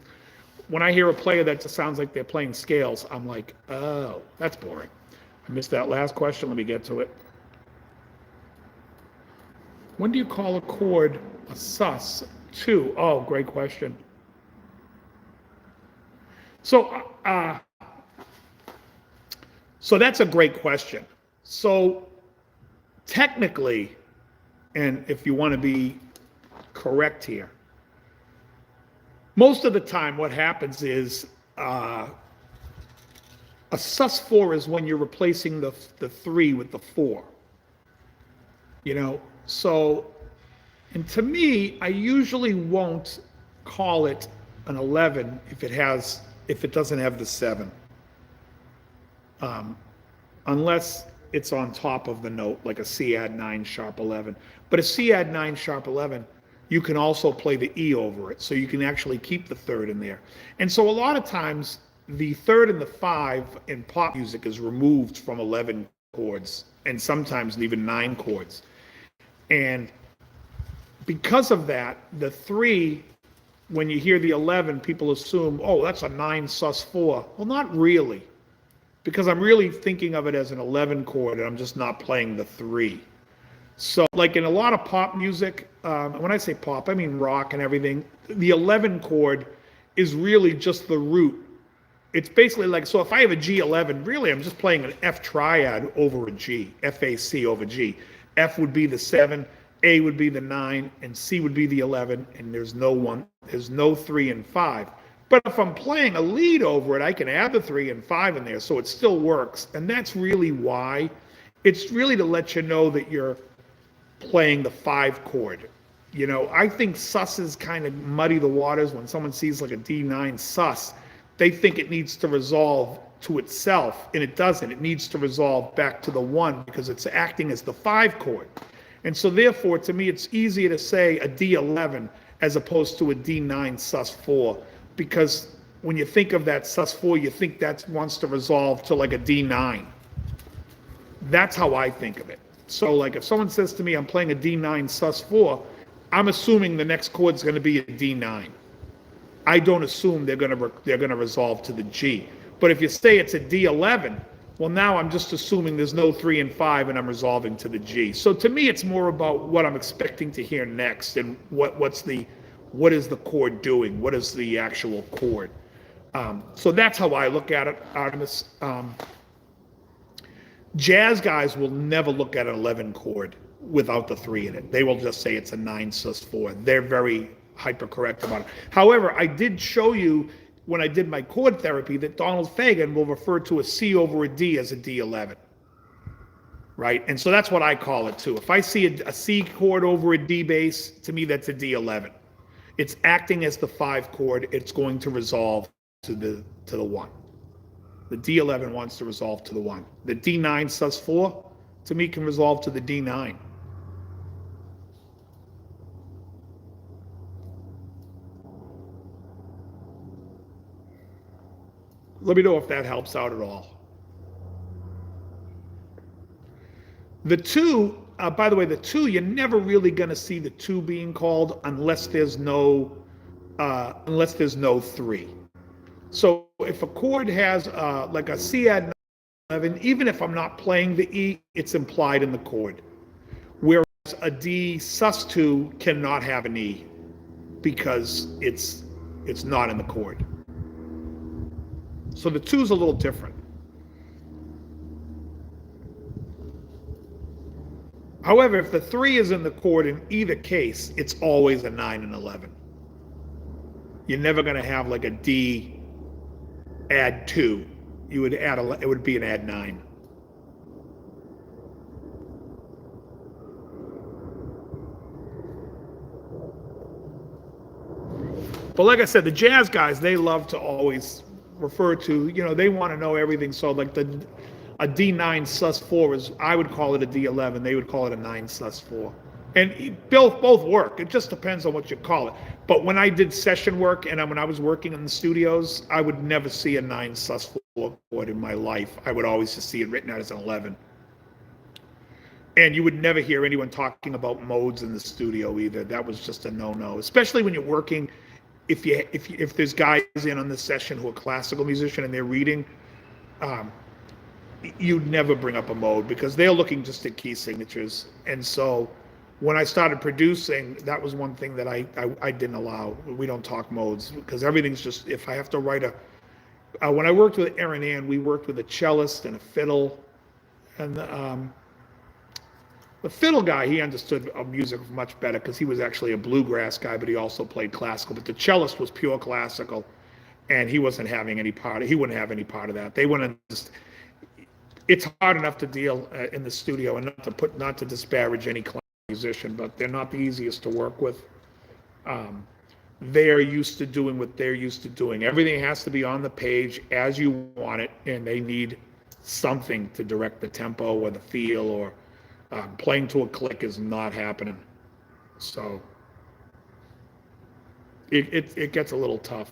when I hear a player that just sounds like they're playing scales, I'm like, oh, that's boring. I missed that last question. Let me get to it. When do you call a chord a sus? 2. Oh, great question. So that's a great question. So technically, and if you want to be correct here, most of the time what happens is a sus4 is when you're replacing the 3 with the 4. You know, so. And to me, I usually won't call it an 11 if it doesn't have the 7, unless it's on top of the note, like a C add 9 sharp 11. But a C add 9 sharp 11, you can also play the E over it, so you can actually keep the 3rd in there. And so a lot of times, the 3rd and the 5 in pop music is removed from 11 chords, and sometimes even 9 chords. And because of that, the 3, when you hear the 11, people assume, oh, that's a 9 sus4. Well, not really, because I'm really thinking of it as an 11 chord, and I'm just not playing the 3. So, like in a lot of pop music, when I say pop, I mean rock and everything, the 11 chord is really just the root. It's basically like, so if I have a G11, really I'm just playing an F triad over a G, FAC over G. F would be the 7, A would be the 9, and C would be the 11, and there's no 3 and 5. But if I'm playing a lead over it, I can add the 3 and 5 in there, so it still works. And that's really why. It's really to let you know that playing the 5 chord. You know, I think susses kind of muddy the waters. When someone sees like a D9 sus, they think it needs to resolve to itself, and it doesn't. It needs to resolve back to the 1 because it's acting as the 5 chord. And so therefore, to me, it's easier to say a D11 as opposed to a D9 sus4, because when you think of that sus4, you think that wants to resolve to like a D9. That's how I think of it. So like if someone says to me, I'm playing a D9 sus4, I'm assuming the next chord's going to be a D9. I don't assume they're going to resolve to the G. But if you say it's a D11, well, now I'm just assuming there's no 3 and 5 and I'm resolving to the G. So to me, it's more about what I'm expecting to hear next and what is the chord doing? What is the actual chord? So that's how I look at it, Artemis. Jazz guys will never look at an 11 chord without the 3 in it. They will just say it's a 9 sus4. They're very hypercorrect about it. However, I did show you when I did my chord therapy that Donald Fagen will refer to a C over a D as a D11. Right? And so that's what I call it too. If I see a C chord over a D bass, to me that's a D11. It's acting as the 5 chord. It's going to resolve to the 1. The D11 wants to resolve to the 1. The D9 sus4, to me, can resolve to the D9. Let me know if that helps out at all. The 2, by the way, the 2, you're never really going to see the 2 being called unless there's no 3. So if a chord has like a C add 11, even if I'm not playing the E, it's implied in the chord. Whereas a D sus2 cannot have an E because it's not in the chord. So the 2 is a little different. However, if the 3 is in the chord in either case, it's always a 9 and 11. You're never going to have like a D add 2. You would add it would be an add 9. But like I said, the jazz guys, they love to always refer to, you know, they want to know everything. So like a D9 sus4 is, I would call it a D11. They would call it a 9 sus4. And both work. It just depends on what you call it. But when I did session work and when I was working in the studios, I would never see a 9 sus4 chord in my life. I would always just see it written out as an 11. And you would never hear anyone talking about modes in the studio either. That was just a no-no, especially when you're working. If there's guys in on the session who are classical musician and they're reading, you'd never bring up a mode because they're looking just at key signatures. And so when I started producing, that was one thing that I didn't allow. We don't talk modes because everything's just, if I have to write when I worked with Aaron Ann, we worked with a cellist and a fiddle. And the fiddle guy, he understood music much better because he was actually a bluegrass guy, but he also played classical. But the cellist was pure classical, and he wasn't having any part. He wouldn't have any part of that. They wouldn't. It's hard enough to deal in the studio, and not to disparage any musician, but they're not the easiest to work with. They're used to doing what they're used to doing. Everything has to be on the page as you want it, and they need something to direct the tempo or the feel, or playing to a click is not happening. So it gets a little tough.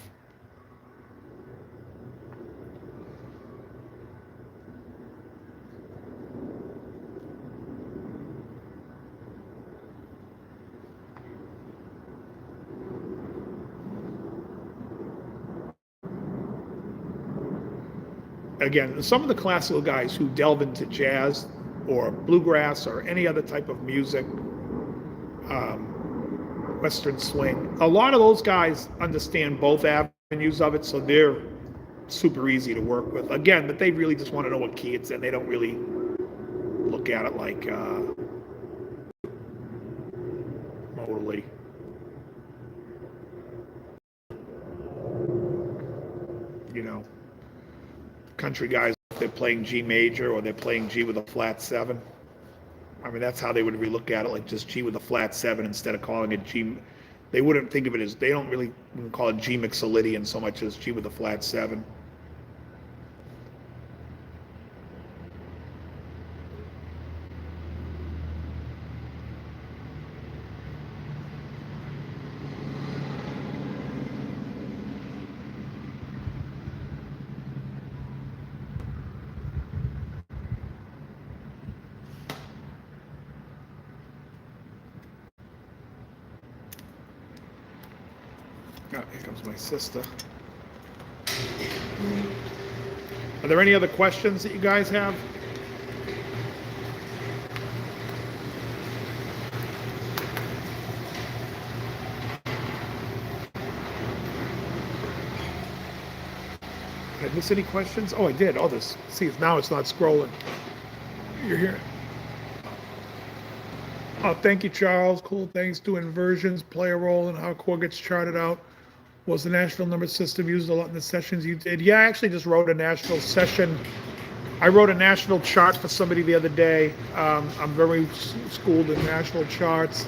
Again, some of the classical guys who delve into jazz or bluegrass or any other type of music, Western swing, a lot of those guys understand both avenues of it, so they're super easy to work with. Again, but they really just want to know what key it's in. They don't really look at it like modally. You know, country guys, they're playing G major or they're playing G with a flat 7. I mean, that's how they would relook at it, like just G with a flat 7 instead of calling it G. They wouldn't think of it as, they don't really call it G mixolydian so much as G with a flat 7. Oh, here comes my sister. Are there any other questions that you guys have? Did I miss any questions? Oh, I did. Oh, this. See, now it's not scrolling. You're here. Oh, thank you, Charles. Cool. Thanks to inversions play a role in how chord gets charted out. Was the national number system used a lot in the sessions you did? Yeah, I actually just wrote a national session. I wrote a national chart for somebody the other day. I'm very schooled in national charts.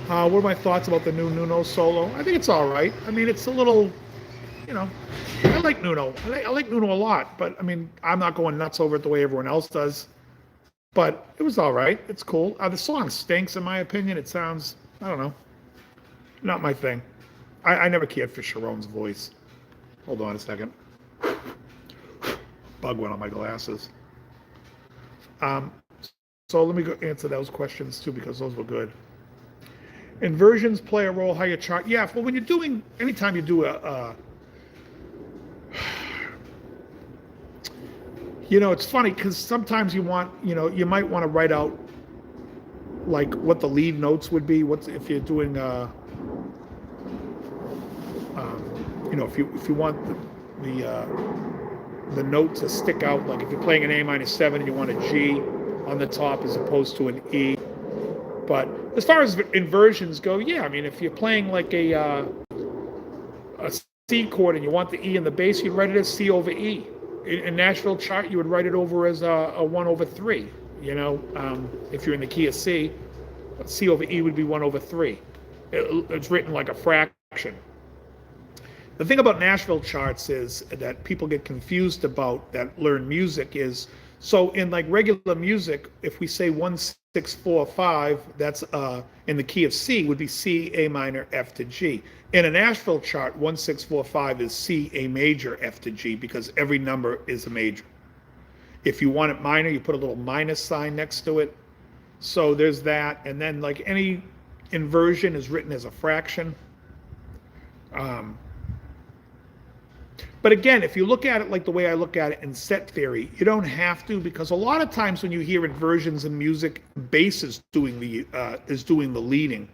What are my thoughts about the new Nuno solo? I think it's all right. I mean, it's a little, I like Nuno. I like Nuno a lot, but I mean, I'm not going nuts over it the way everyone else does. But it was all right. It's cool. The song stinks, in my opinion. It sounds, I don't know, not my thing. I never cared for Sharon's voice. Hold on a second. Bug went on my glasses. So let me go answer those questions too, because those were good. Inversions play a role, how you chart. Yeah, well, when you're doing, anytime you do it's funny because sometimes you want, you might want to write out like what the lead notes would be. If you're doing, if you want the note to stick out, like if you're playing an A-7 and you want a G on the top as opposed to an E. But as far as inversions go, yeah, I mean, if you're playing like a C chord and you want the E in the bass, you'd write it as C over E. In Nashville chart, you would write it over as a 1/3. If you're in the key of C, C over E would be 1/3. It's written like a fraction. The thing about Nashville charts is that people get confused about that learn music is, so in like regular music, if we say 1, 6, 4, 5, that's in the key of C would be C, A minor, F to G. In a Nashville chart, 1, 6, 4, 5 is C, A major, F to G, because every number is a major. If you want it minor, you put a little minus sign next to it. So there's that, and then like any inversion is written as a fraction. But again, if you look at it like the way I look at it in set theory, you don't have to, because a lot of times when you hear inversions in music, bass is doing the leading,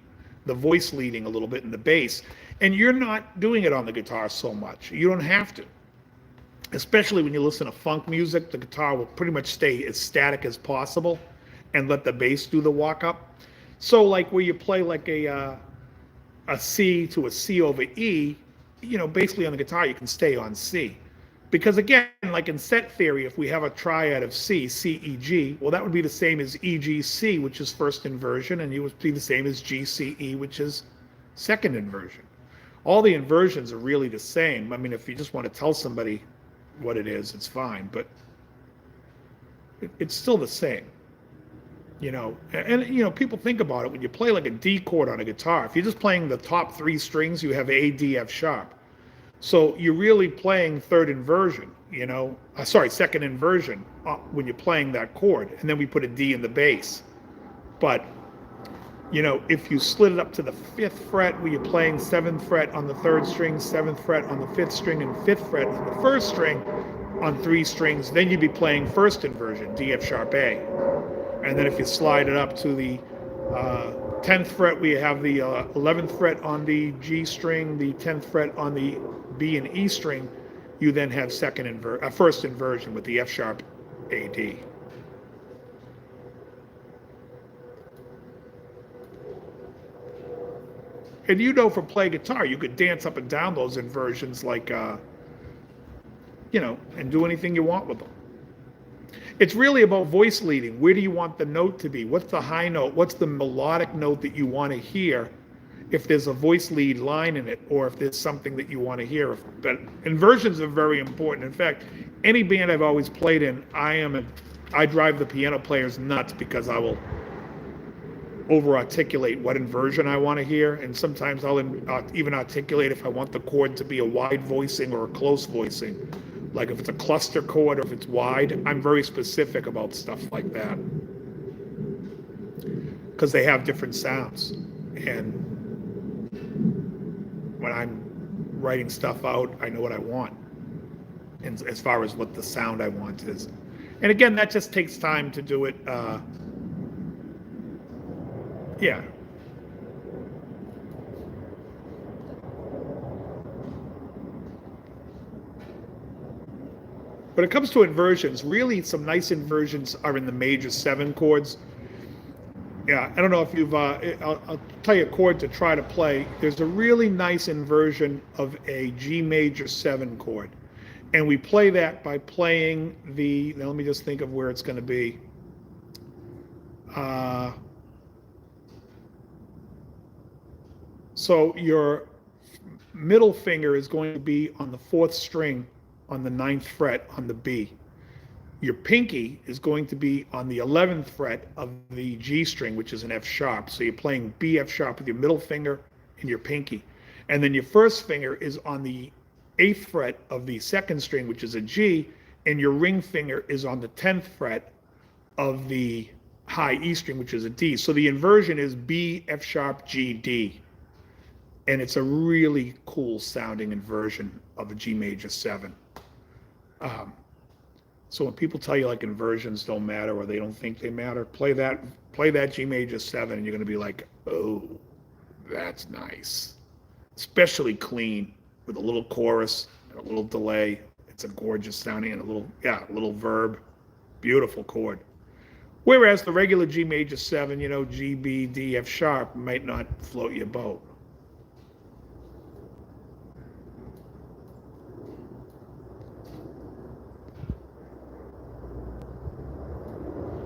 the voice leading a little bit in the bass, and you're not doing it on the guitar so much. You don't have to. Especially when you listen to funk music, the guitar will pretty much stay as static as possible and let the bass do the walk up. So like where you play like a C to a C over E, basically on the guitar, you can stay on C. Because again, like in set theory, if we have a triad of C, C, E, G, well, that would be the same as E, G, C, which is first inversion, and it would be the same as G, C, E, which is second inversion. All the inversions are really the same. I mean, if you just want to tell somebody what it is, it's fine, but it's still the same. And people think about it when you play like a D chord on a guitar. If you're just playing the top 3 strings, you have A, D, F sharp. So you're really playing third inversion, second inversion when you're playing that chord. And then we put a D in the bass. But, if you slid it up to the 5th fret where you're playing 7th fret on the 3rd string, 7th fret on the 5th string, and 5th fret on the 1st string on 3 strings, then you'd be playing first inversion, D, F sharp, A. And then if you slide it up to the 10th fret, we have the 11th fret on the G string, the 10th fret on the B and E string, you then have first inversion with the F sharp, A, D. And from playing guitar, you could dance up and down those inversions like, and do anything you want with them. It's really about voice leading. Where do you want the note to be? What's the high note? What's the melodic note that you want to hear? If there's a voice lead line in it, or if there's something that you want to hear. But inversions are very important. In fact, any band I've always played in, I drive the piano players nuts because I will over-articulate what inversion I want to hear, and sometimes I'll even articulate if I want the chord to be a wide voicing or a close voicing. Like if it's a cluster chord or if it's wide, I'm very specific about stuff like that because they have different sounds. And when I'm writing stuff out, I know what I want, and as far as what the sound I want is. And again, that just takes time to do it. Yeah. When it comes to inversions, really some nice inversions are in the major 7 chords. Yeah, I don't know if you've, I'll tell you a chord to try to play. There's a really nice inversion of a G major 7 chord. And we play that by playing now let me just think of where it's going to be. So your middle finger is going to be on the 4th string on the 9th fret on the B. Your pinky is going to be on the 11th fret of the G string, which is an F sharp. So you're playing B, F sharp with your middle finger and your pinky. And then your first finger is on the 8th fret of the 2nd string, which is a G, and your ring finger is on the 10th fret of the high E string, which is a D. So the inversion is B, F sharp, G, D. And it's a really cool sounding inversion of a G major 7. So when people tell you like inversions don't matter or they don't think they matter, play that G major 7 and you're going to be like, oh, that's nice. Especially clean with a little chorus and a little delay. It's a gorgeous sounding and a little verb. Beautiful chord. Whereas the regular G major 7, G, B, D, F sharp might not float your boat.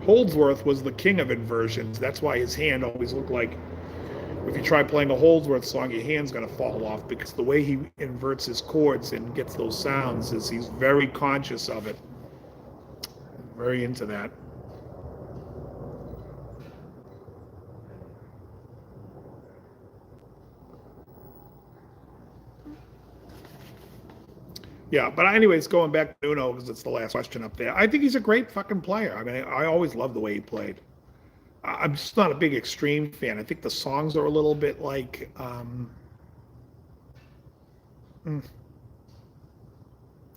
Holdsworth was the king of inversions. That's why his hand always looked like, if you try playing a Holdsworth song, your hand's going to fall off, because the way he inverts his chords and gets those sounds is he's very conscious of it. Very into that. Yeah, but anyways, going back to Nuno, because it's the last question up there. I think he's a great fucking player. I mean, I always loved the way he played. I'm just not a big Extreme fan. I think the songs are a little bit like,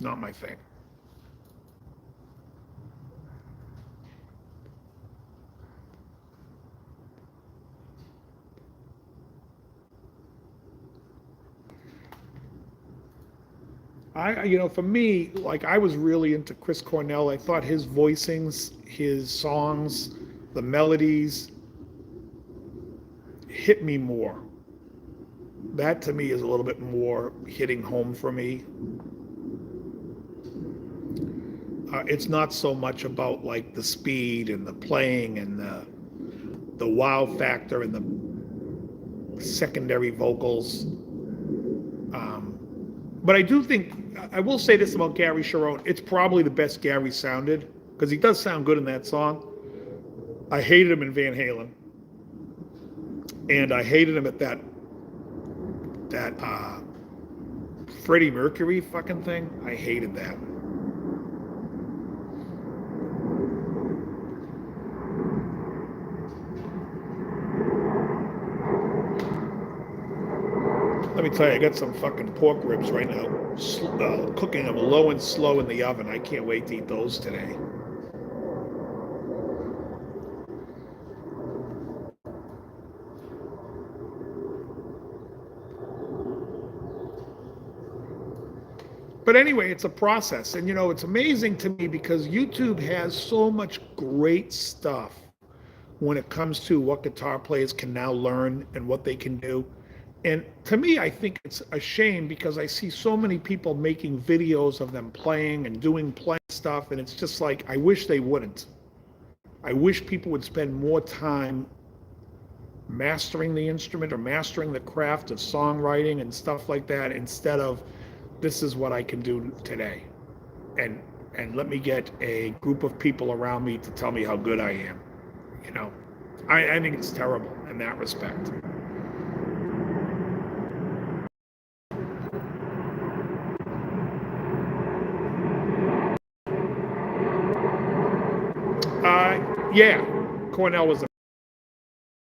not my thing. For me, like, I was really into Chris Cornell. I thought his voicings, his songs, the melodies hit me more. That to me is a little bit more hitting home for me. It's not so much about like the speed and the playing and the wow factor and the secondary vocals. But I do think, I will say this about Gary Cherone, it's probably the best Gary sounded, because he does sound good in that song. I hated him in Van Halen. And I hated him at that Freddie Mercury fucking thing. I hated that. Let me tell you, I got some fucking pork ribs right now, cooking them low and slow in the oven. I can't wait to eat those today. But anyway, it's a process. And, it's amazing to me because YouTube has so much great stuff when it comes to what guitar players can now learn and what they can do. And to me, I think it's a shame because I see so many people making videos of them playing and doing playing stuff, and it's just like, I wish they wouldn't. I wish people would spend more time mastering the instrument or mastering the craft of songwriting and stuff like that, instead of, this is what I can do today. And let me get a group of people around me to tell me how good I am. You know, I think it's terrible in that respect. Yeah, Cornell was a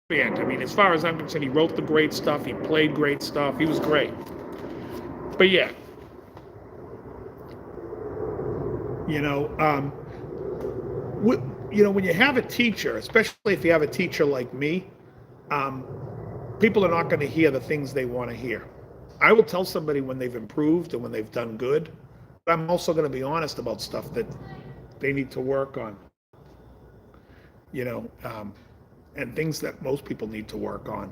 band. I mean, as far as I'm concerned, he wrote the great stuff, he played great stuff, he was great. But yeah, you know, when you have a teacher, especially if you have a teacher like me, people are not going to hear the things they want to hear. I will tell somebody when they've improved and when they've done good, but I'm also going to be honest about stuff that they need to work on. And things that most people need to work on.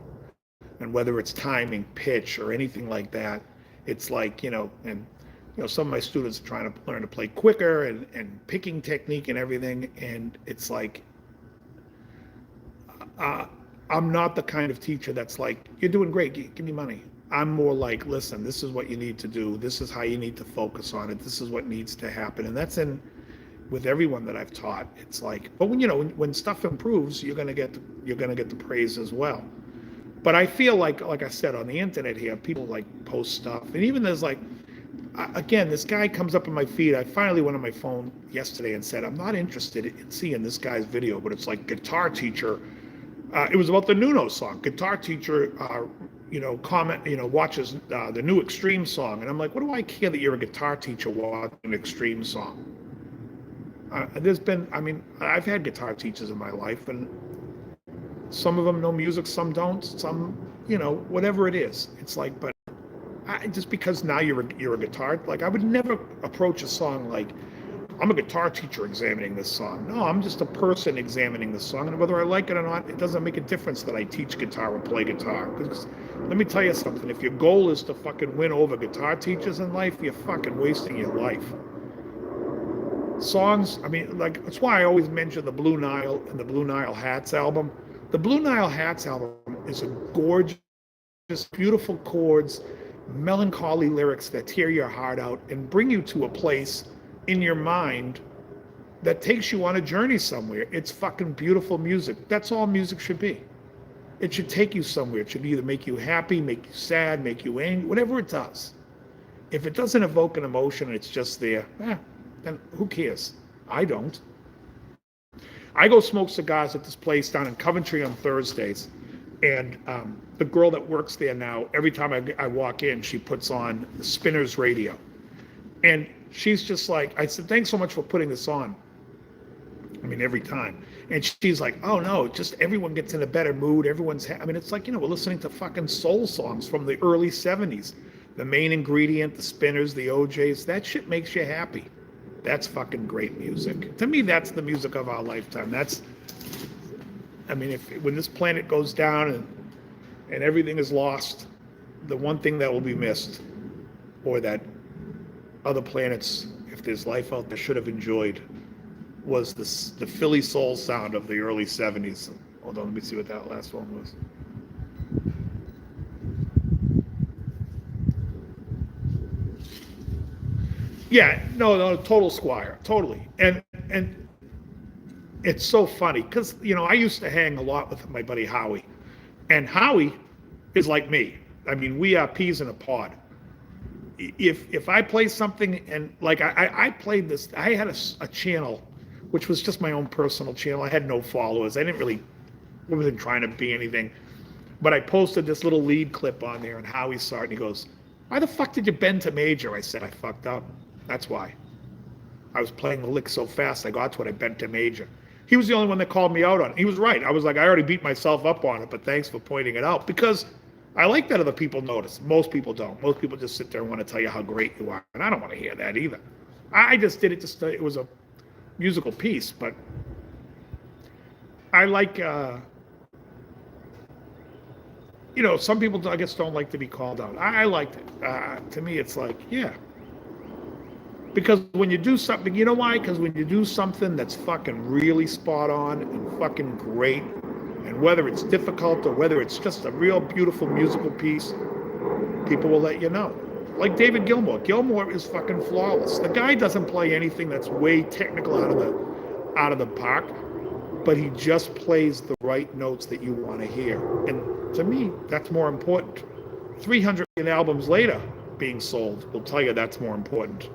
And whether it's timing, pitch, or anything like that, it's like, some of my students are trying to learn to play quicker and picking technique and everything. And it's like, I'm not the kind of teacher that's like, you're doing great, give me money. I'm more like, listen, this is what you need to do. This is how you need to focus on it. This is what needs to happen. And that's with everyone that I've taught. It's like, but when stuff improves, you're gonna get the praise as well. But I feel like I said, on the internet here, people like post stuff, and even there's like, again, this guy comes up in my feed. I finally went on my phone yesterday and said, I'm not interested in seeing this guy's video, but it's like guitar teacher. It was about the Nuno song. Guitar teacher, watches the new Extreme song, and I'm like, what do I care that you're a guitar teacher watching an Extreme song? I've had guitar teachers in my life, and some of them know music, some don't, some, whatever it is. It's like, but just because now you're a guitar, like, I would never approach a song like, I'm a guitar teacher examining this song. No, I'm just a person examining the song, and whether I like it or not, it doesn't make a difference that I teach guitar or play guitar. Because let me tell you something, if your goal is to fucking win over guitar teachers in life, you're fucking wasting your life. Songs, that's why I always mention the Blue Nile and the Blue Nile Hats album. The Blue Nile Hats album is a gorgeous, beautiful chords, melancholy lyrics that tear your heart out and bring you to a place in your mind that takes you on a journey somewhere. It's fucking beautiful music. That's all music should be. It should take you somewhere. It should either make you happy, make you sad, make you angry, whatever it does. If it doesn't evoke an emotion and it's just there, then who cares? I don't. I go smoke cigars at this place down in Coventry on Thursdays, and the girl that works there now, every time I walk in, she puts on the Spinners radio. And she's just like, I said, thanks so much for putting this on. Every time. And she's like, oh no, just everyone gets in a better mood. It's like, we're listening to fucking soul songs from the early 70s. The Main Ingredient, the Spinners, the OJs, that shit makes you happy. That's fucking great music. To me, that's the music of our lifetime. When this planet goes down and everything is lost, the one thing that will be missed, or that other planets, if there's life out there, should have enjoyed, was the Philly soul sound of the early 70s. Hold on, let me see what that last one was. Yeah, no, Total Squire, totally. And it's so funny because, I used to hang a lot with my buddy Howie, and Howie is like me. We are peas in a pod. If I play something, and like I played this, I had a channel, which was just my own personal channel. I had no followers. I wasn't trying to be anything, but I posted this little lead clip on there, and Howie saw it, and he goes, why the fuck did you bend to major? I said, I fucked up. That's why. I was playing the lick so fast, I got to it, I bent to major. He was the only one that called me out on it. He was right. I was like, I already beat myself up on it, but thanks for pointing it out. Because I like that other people notice. Most people don't. Most people just sit there and want to tell you how great you are. And I don't want to hear that either. I just did it it was a musical piece, but I like, some people, I guess, don't like to be called out. I liked it. To me, it's like, yeah. Because when you do something, you know why? Because when you do something that's fucking really spot on and fucking great, and whether it's difficult or whether it's just a real beautiful musical piece, people will let you know. Like David Gilmour. Gilmour is fucking flawless. The guy doesn't play anything that's way technical out of the park, but he just plays the right notes that you want to hear. And to me, that's more important. 300 million albums later being sold will tell you that's more important.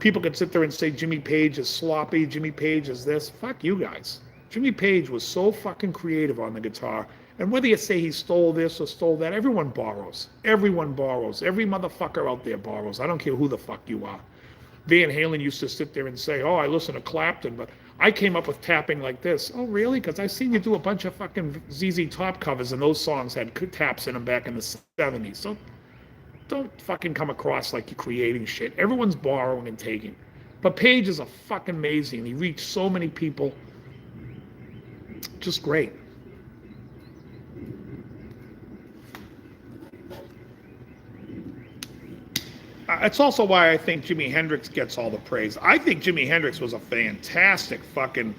People can sit there and say Jimmy Page is sloppy, Jimmy Page is this. Fuck you guys. Jimmy Page was so fucking creative on the guitar. And whether you say he stole this or stole that, everyone borrows. Everyone borrows. Every motherfucker out there borrows. I don't care who the fuck you are. Van Halen used to sit there and say, oh, I listen to Clapton, but I came up with tapping like this. Oh, really? Because I've seen you do a bunch of fucking ZZ Top covers, and those songs had taps in them back in the 70s. So don't fucking come across like you're creating shit. Everyone's borrowing and taking. But Page is a fucking amazing. He reached so many people. Just great. It's also why I think Jimi Hendrix gets all the praise. I think Jimi Hendrix was a fantastic fucking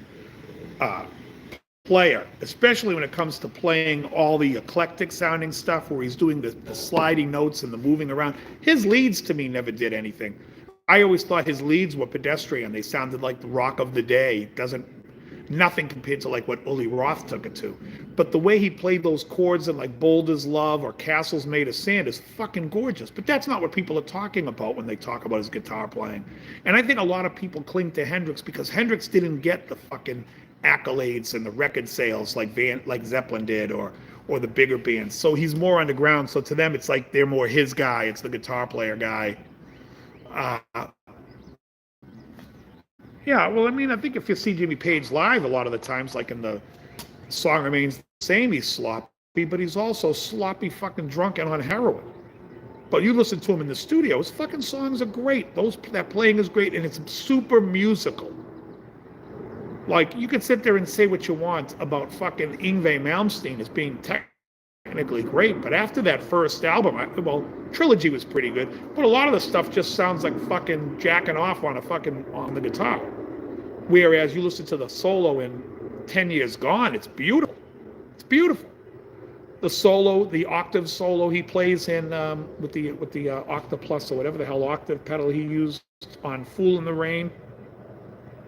player, especially when it comes to playing all the eclectic sounding stuff where he's doing the sliding notes and the moving around. His leads to me never did anything. I always thought his leads were pedestrian. They sounded like the rock of the day. Nothing compared to like what Uli Roth took it to. But the way he played those chords in like Boulder's Love or Castles Made of Sand is fucking gorgeous. But that's not what people are talking about when they talk about his guitar playing. And I think a lot of people cling to Hendrix because Hendrix didn't get the fucking accolades and the record sales like Zeppelin did or the bigger bands. So he's more underground. So to them, it's like they're more his guy. It's the guitar player guy. Yeah, well, I mean, I think if you see Jimmy Page live a lot of the times, like in the Song Remains the Same, he's sloppy, but he's also sloppy fucking drunk and on heroin. But you listen to him in the studio, his fucking songs are great. That playing is great, and it's super musical. Like, you could sit there and say what you want about fucking Yngwie Malmsteen as being technically great, but after that first album, Trilogy was pretty good, but a lot of the stuff just sounds like fucking jacking off on the guitar. Whereas you listen to the solo in 10 Years Gone, it's beautiful. It's beautiful. The solo, the octave solo he plays in with the Octa Plus or whatever the hell octave pedal he used on Fool in the Rain,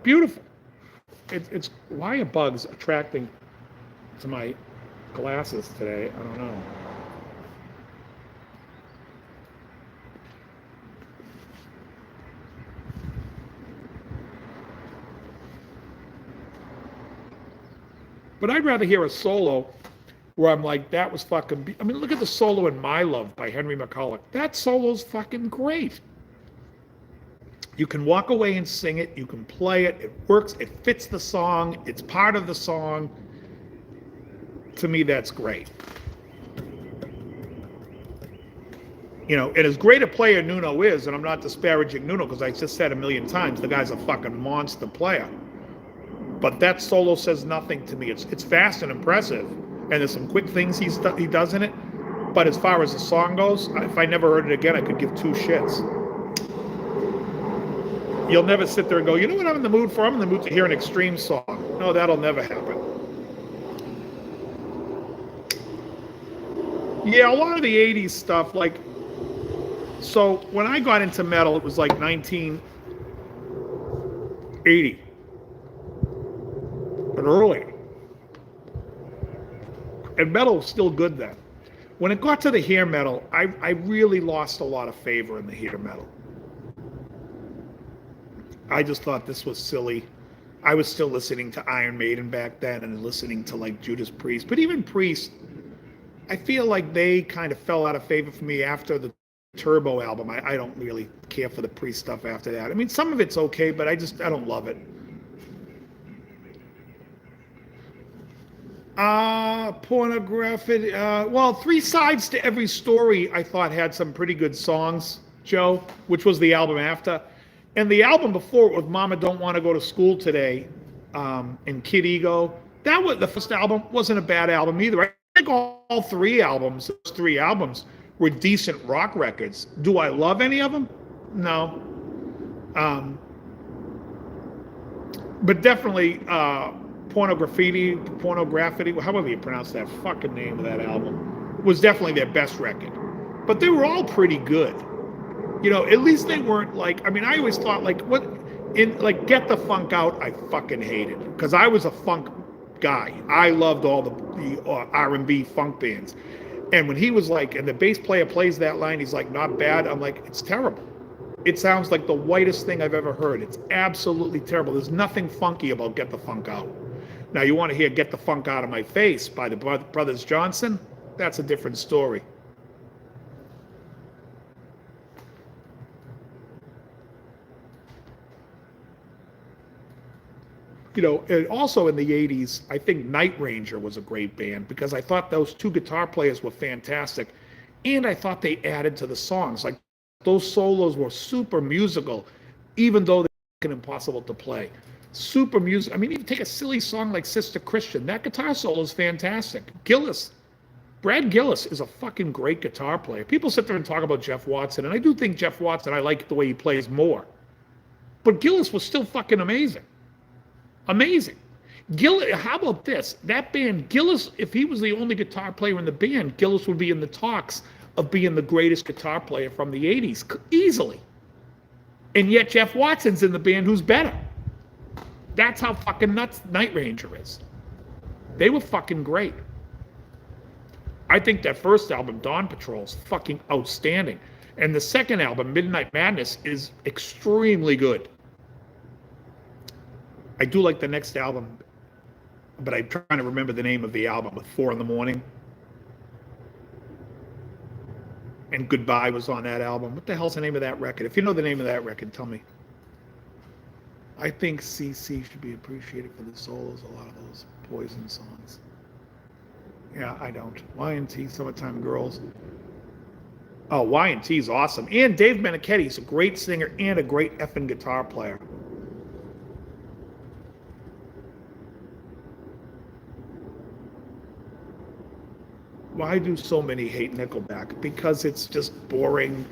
beautiful. It's why are bugs attracting to my glasses today? I don't know. But I'd rather hear a solo where I'm like, that was fucking... I mean, look at the solo in My Love by Henry McCulloch. That solo's fucking great. You can walk away and sing it. You can play it. It works. It fits the song. It's part of the song. To me, that's great. You know, and as great a player Nuno is, and I'm not disparaging Nuno because I just said a million times, the guy's a fucking monster player. But that solo says nothing to me. It's fast and impressive, and there's some quick things he does in it. But as far as the song goes, if I never heard it again, I could give two shits. You'll never sit there and go, you know what I'm in the mood for? I'm in the mood to hear an extreme song. No, that'll never happen. Yeah, a lot of the 80s stuff, like, so when I got into metal, it was like 1980. But early. And metal was still good then. When it got to the hair metal, I really lost a lot of favor in the hair metal. I just thought this was silly. I was still listening to Iron Maiden back then and listening to like Judas Priest. But even Priest, I feel like they kind of fell out of favor for me after the Turbo album. I don't really care for the Priest stuff after that. I mean, some of it's okay, but I don't love it. Pornographic. Well, Three Sides to Every Story, I thought had some pretty good songs, Joe, which was the album after. And the album before it was Mama Don't Want to Go to School Today, and Kid Ego. That was the first album. Wasn't a bad album either. I think all three albums were decent rock records. Do I love any of them? No. Um, but definitely, Pornograffiti, however you pronounce that fucking name of that album, was definitely their best record. But they were all pretty good. You know, at least they weren't like, I mean, I always thought like, what, in like Get the Funk Out, I fucking hated. Because I was a funk guy. I loved all the R&B funk bands. And when he was like, and the bass player plays that line, he's like, not bad. I'm like, it's terrible. It sounds like the whitest thing I've ever heard. It's absolutely terrible. There's nothing funky about Get the Funk Out. Now, you want to hear Get the Funk Out of My Face by the Brothers Johnson? That's a different story. You know, and also in the 80s, I think Night Ranger was a great band because I thought those two guitar players were fantastic. And I thought they added to the songs. Like, those solos were super musical, even though they're impossible to play. Super music. I mean, even take a silly song like Sister Christian. That guitar solo is fantastic. Brad Gillis is a fucking great guitar player. People sit there and talk about Jeff Watson, and I do think Jeff Watson, I like the way he plays more. But Gillis was still fucking amazing. Amazing. Gillis, how about this? That band, Gillis, if he was the only guitar player in the band, Gillis would be in the talks of being the greatest guitar player from the 80s, easily. And yet Jeff Watson's in the band who's better. That's how fucking nuts Night Ranger is. They were fucking great. I think that first album, Dawn Patrol, is fucking outstanding. And the second album, Midnight Madness, is extremely good. I do like the next album, but I'm trying to remember the name of the album with 4 in the Morning. And Goodbye was on that album. What the hell's the name of that record? If you know the name of that record, tell me. I think CC should be appreciated for the solos, a lot of those Poison songs. Yeah, I don't. Y&T, Summertime Girls. Oh, Y&T's awesome. And Dave Meniketti, a great singer and a great effing guitar player. Why do so many hate Nickelback? Because it's just boring.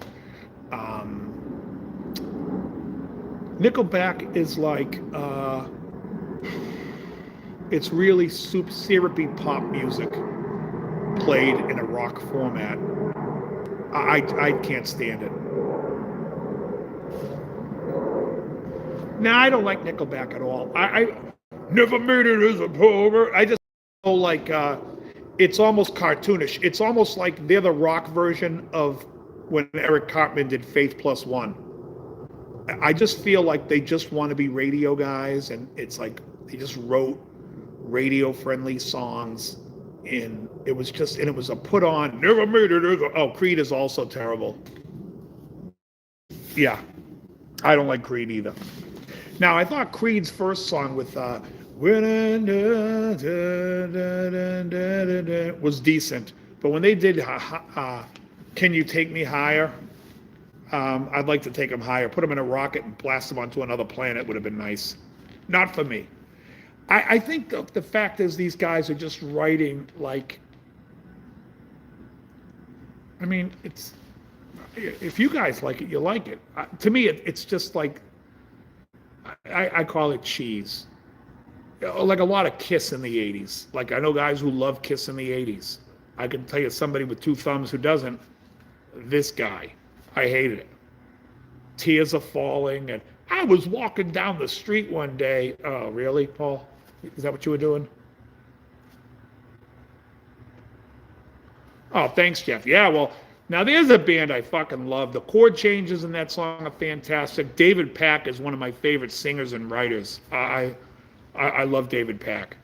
Nickelback is like, it's really syrupy pop music played in a rock format. I can't stand it. Now, I don't like Nickelback at all. I never made it as a power. I just feel like it's almost cartoonish. It's almost like they're the rock version of when Eric Cartman did Faith Plus One. I just feel like they just want to be radio guys, and it's like they just wrote radio-friendly songs, and it was a put-on. Never made it as a. Oh, Creed is also terrible. Yeah, I don't like Creed either. Now, I thought Creed's first song with was decent, but when they did Can You Take Me Higher, I'd like to take them higher. Put them in a rocket and blast them onto another planet would have been nice. Not for me. I think the fact is these guys are just writing like, I mean, it's, if you guys like it, you like it. To me, it's just like, I call it cheese. Like a lot of Kiss in the 80s. Like I know guys who love Kiss in the 80s. I can tell you somebody with 2 thumbs who doesn't. This guy. I hated it. Tears Are Falling, and I was walking down the street one day. Oh, really, Paul? Is that what you were doing? Oh, thanks, Jeff. Yeah, well, now there's a band I fucking love. The chord changes in that song are fantastic. David Pack is one of my favorite singers and writers. I love David Pack.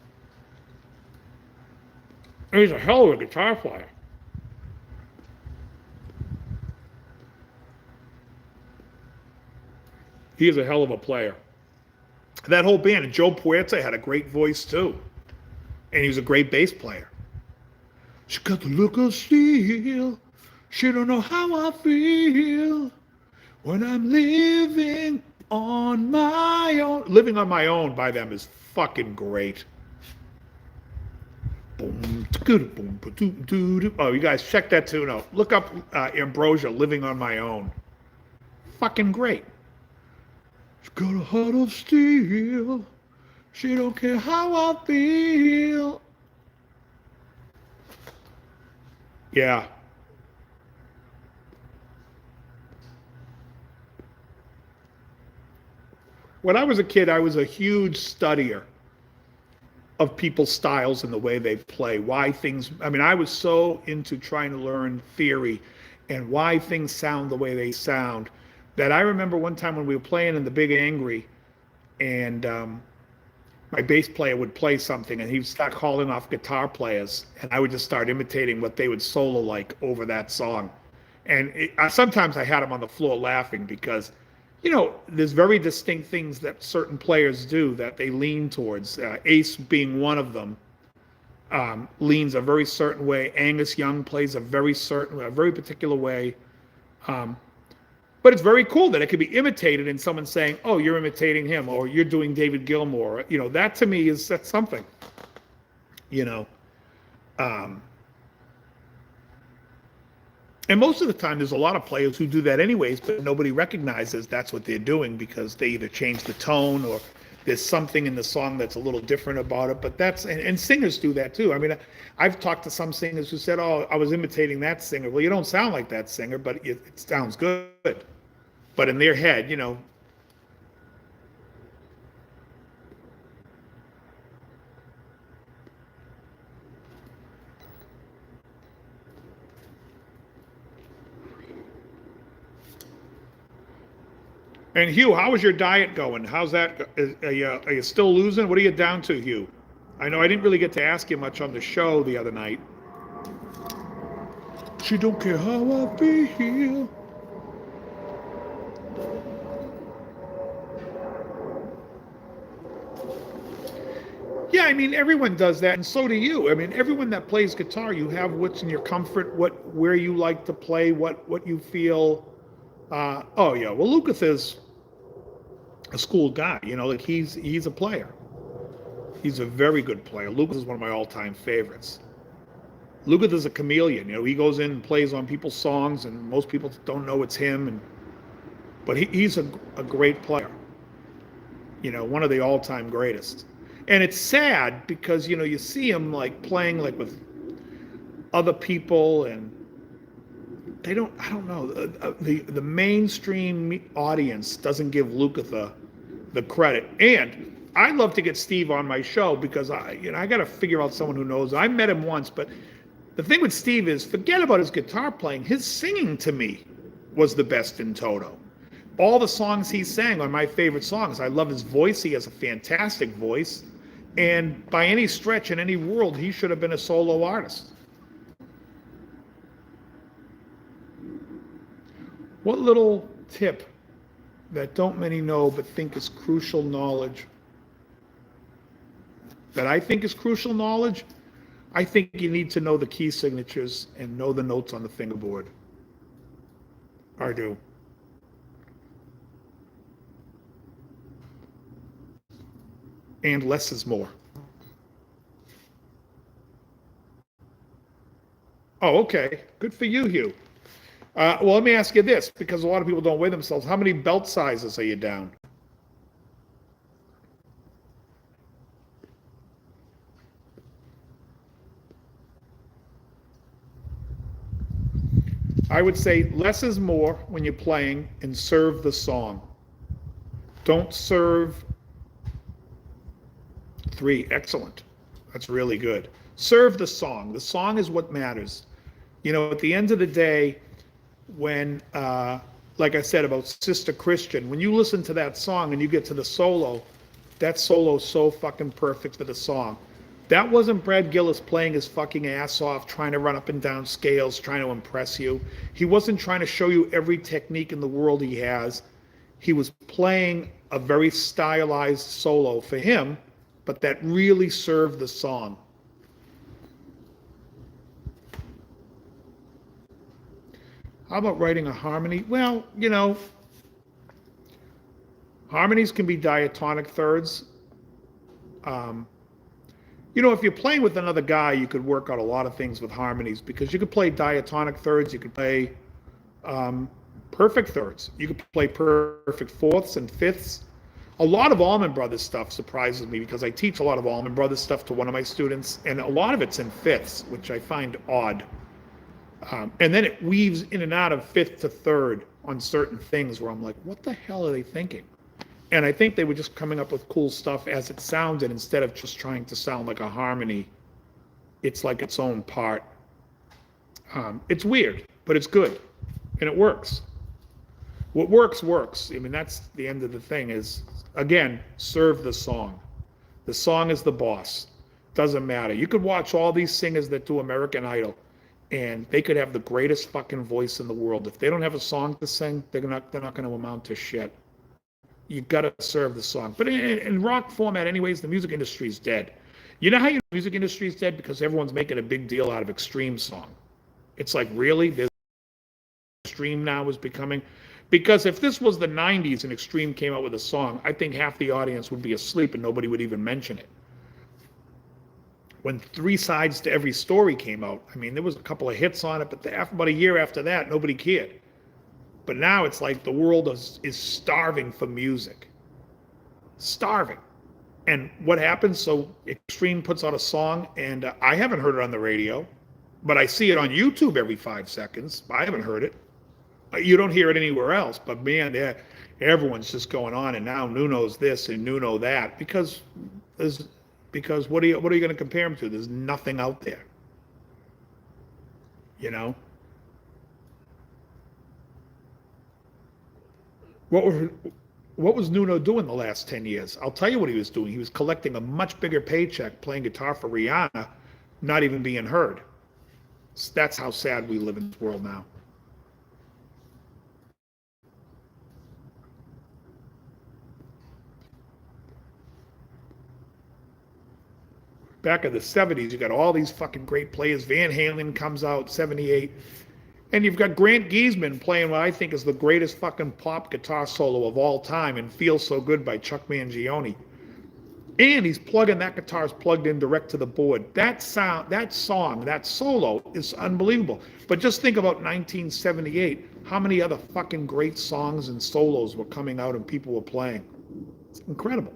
He's a hell of a guitar player. He is a hell of a player. That whole band, and Joe Puerta had a great voice too. And he was a great bass player. She got the look of steel. She don't know how I feel when I'm living on my own. Living on My Own by them is fucking great. Oh, you guys check that tune out. Look up Ambrosia, Living on My Own. Fucking great. She's got a heart of steel. She don't care how I feel. Yeah. When I was a kid, I was a huge studier of people's styles and the way they play, why things, I mean, I was so into trying to learn theory and why things sound the way they sound that I remember one time when we were playing in the Big Angry and my bass player would play something and he would start calling off guitar players and I would just start imitating what they would solo like over that song. And sometimes I had him on the floor laughing because, you know, there's very distinct things that certain players do that they lean towards. Ace being one of them, leans a very certain way. Angus Young plays a very particular way. But it's very cool that it could be imitated and someone saying, oh, you're imitating him or you're doing David Gilmour. You know, that to me that's something, you know. And most of the time, there's a lot of players who do that anyways, but nobody recognizes that's what they're doing because they either change the tone or there's something in the song that's a little different about it. But and singers do that too. I mean, I've talked to some singers who said, oh, I was imitating that singer. Well, you don't sound like that singer, but it sounds good. But in their head, you know. And Hugh, how is your diet going? How's that? Are you still losing? What are you down to, Hugh? I know I didn't really get to ask you much on the show the other night. She don't care how I feel. Yeah, I mean, everyone does that, and so do you. I mean, everyone that plays guitar, you have what's in your comfort, where you like to play, what you feel. Oh yeah, well, Lucas is a school guy. You know, like he's a player. He's a very good player. Lucas is one of my all-time favorites. Lucas is a chameleon. You know, he goes in and plays on people's songs, and most people don't know it's him. But he's a great player. You know, one of the all-time greatest. And it's sad because, you know, you see him like playing like with other people and I don't know, the mainstream audience doesn't give Lukather the credit. And I'd love to get Steve on my show because I got to figure out someone who knows. I met him once, but the thing with Steve is forget about his guitar playing. His singing to me was the best in Toto. All the songs he sang are my favorite songs. I love his voice. He has a fantastic voice. And by any stretch in any world, he should have been a solo artist. What little tip that don't many know but think is crucial knowledge? That I think is crucial knowledge? I think you need to know the key signatures and know the notes on the fingerboard. I do. And less is more. Oh, okay. Good for you, Hugh. Well, let me ask you this, because a lot of people don't weigh themselves. How many belt sizes are you down? I would say less is more when you're playing and serve the song. Don't serve 3. Excellent. That's really good. Serve the song. The song is what matters. You know, at the end of the day, when, like I said about Sister Christian, when you listen to that song and you get to the solo, that solo's so fucking perfect for the song. That wasn't Brad Gillis playing his fucking ass off, trying to run up and down scales, trying to impress you. He wasn't trying to show you every technique in the world he has. He was playing a very stylized solo for him, but that really served the song. How about writing a harmony? Well, you know, harmonies can be diatonic thirds. You know, if you're playing with another guy, you could work out a lot of things with harmonies because you could play diatonic thirds, you could play perfect thirds, you could play perfect fourths and fifths. A lot of Allman Brothers stuff surprises me because I teach a lot of Allman Brothers stuff to one of my students, and a lot of it's in fifths, which I find odd. And then it weaves in and out of fifth to third on certain things where I'm like, what the hell are they thinking? And I think they were just coming up with cool stuff as it sounded instead of just trying to sound like a harmony. It's like its own part. It's weird, but it's good, and it works. What works, works. I mean, that's the end of the thing is, again, serve the song. The song is the boss. Doesn't matter. You could watch all these singers that do American Idol, and they could have the greatest fucking voice in the world. If they don't have a song to sing, they're not going to amount to shit. You got to serve the song. But in rock format anyways, the music industry is dead. You know how the music industry is dead? Because everyone's making a big deal out of Extreme song. It's like, really? There's Extreme now is becoming... Because if this was the 90s and Extreme came out with a song, I think half the audience would be asleep and nobody would even mention it. When 3 Sides to Every Story came out, I mean, there was a couple of hits on it, but about a year after that, nobody cared. But now it's like the world is starving for music. Starving. And what happens? So Extreme puts out a song, and I haven't heard it on the radio, but I see it on YouTube every 5 seconds. I haven't heard it. You don't hear it anywhere else, but man, everyone's just going on, and now Nuno's this and Nuno that, because what are you going to compare him to? There's nothing out there, you know. What was Nuno doing the last 10 years? I'll tell you what he was doing. He was collecting a much bigger paycheck playing guitar for Rihanna, not even being heard. So that's how sad we live in this world now. Back in the 70s, you got all these fucking great players. Van Halen comes out, 78. And you've got Grant Giesman playing what I think is the greatest fucking pop guitar solo of all time, and Feels So Good by Chuck Mangione. And he's plugging, that guitar's plugged in direct to the board. That sound, that song, that solo is unbelievable. But just think about 1978. How many other fucking great songs and solos were coming out and people were playing? It's incredible.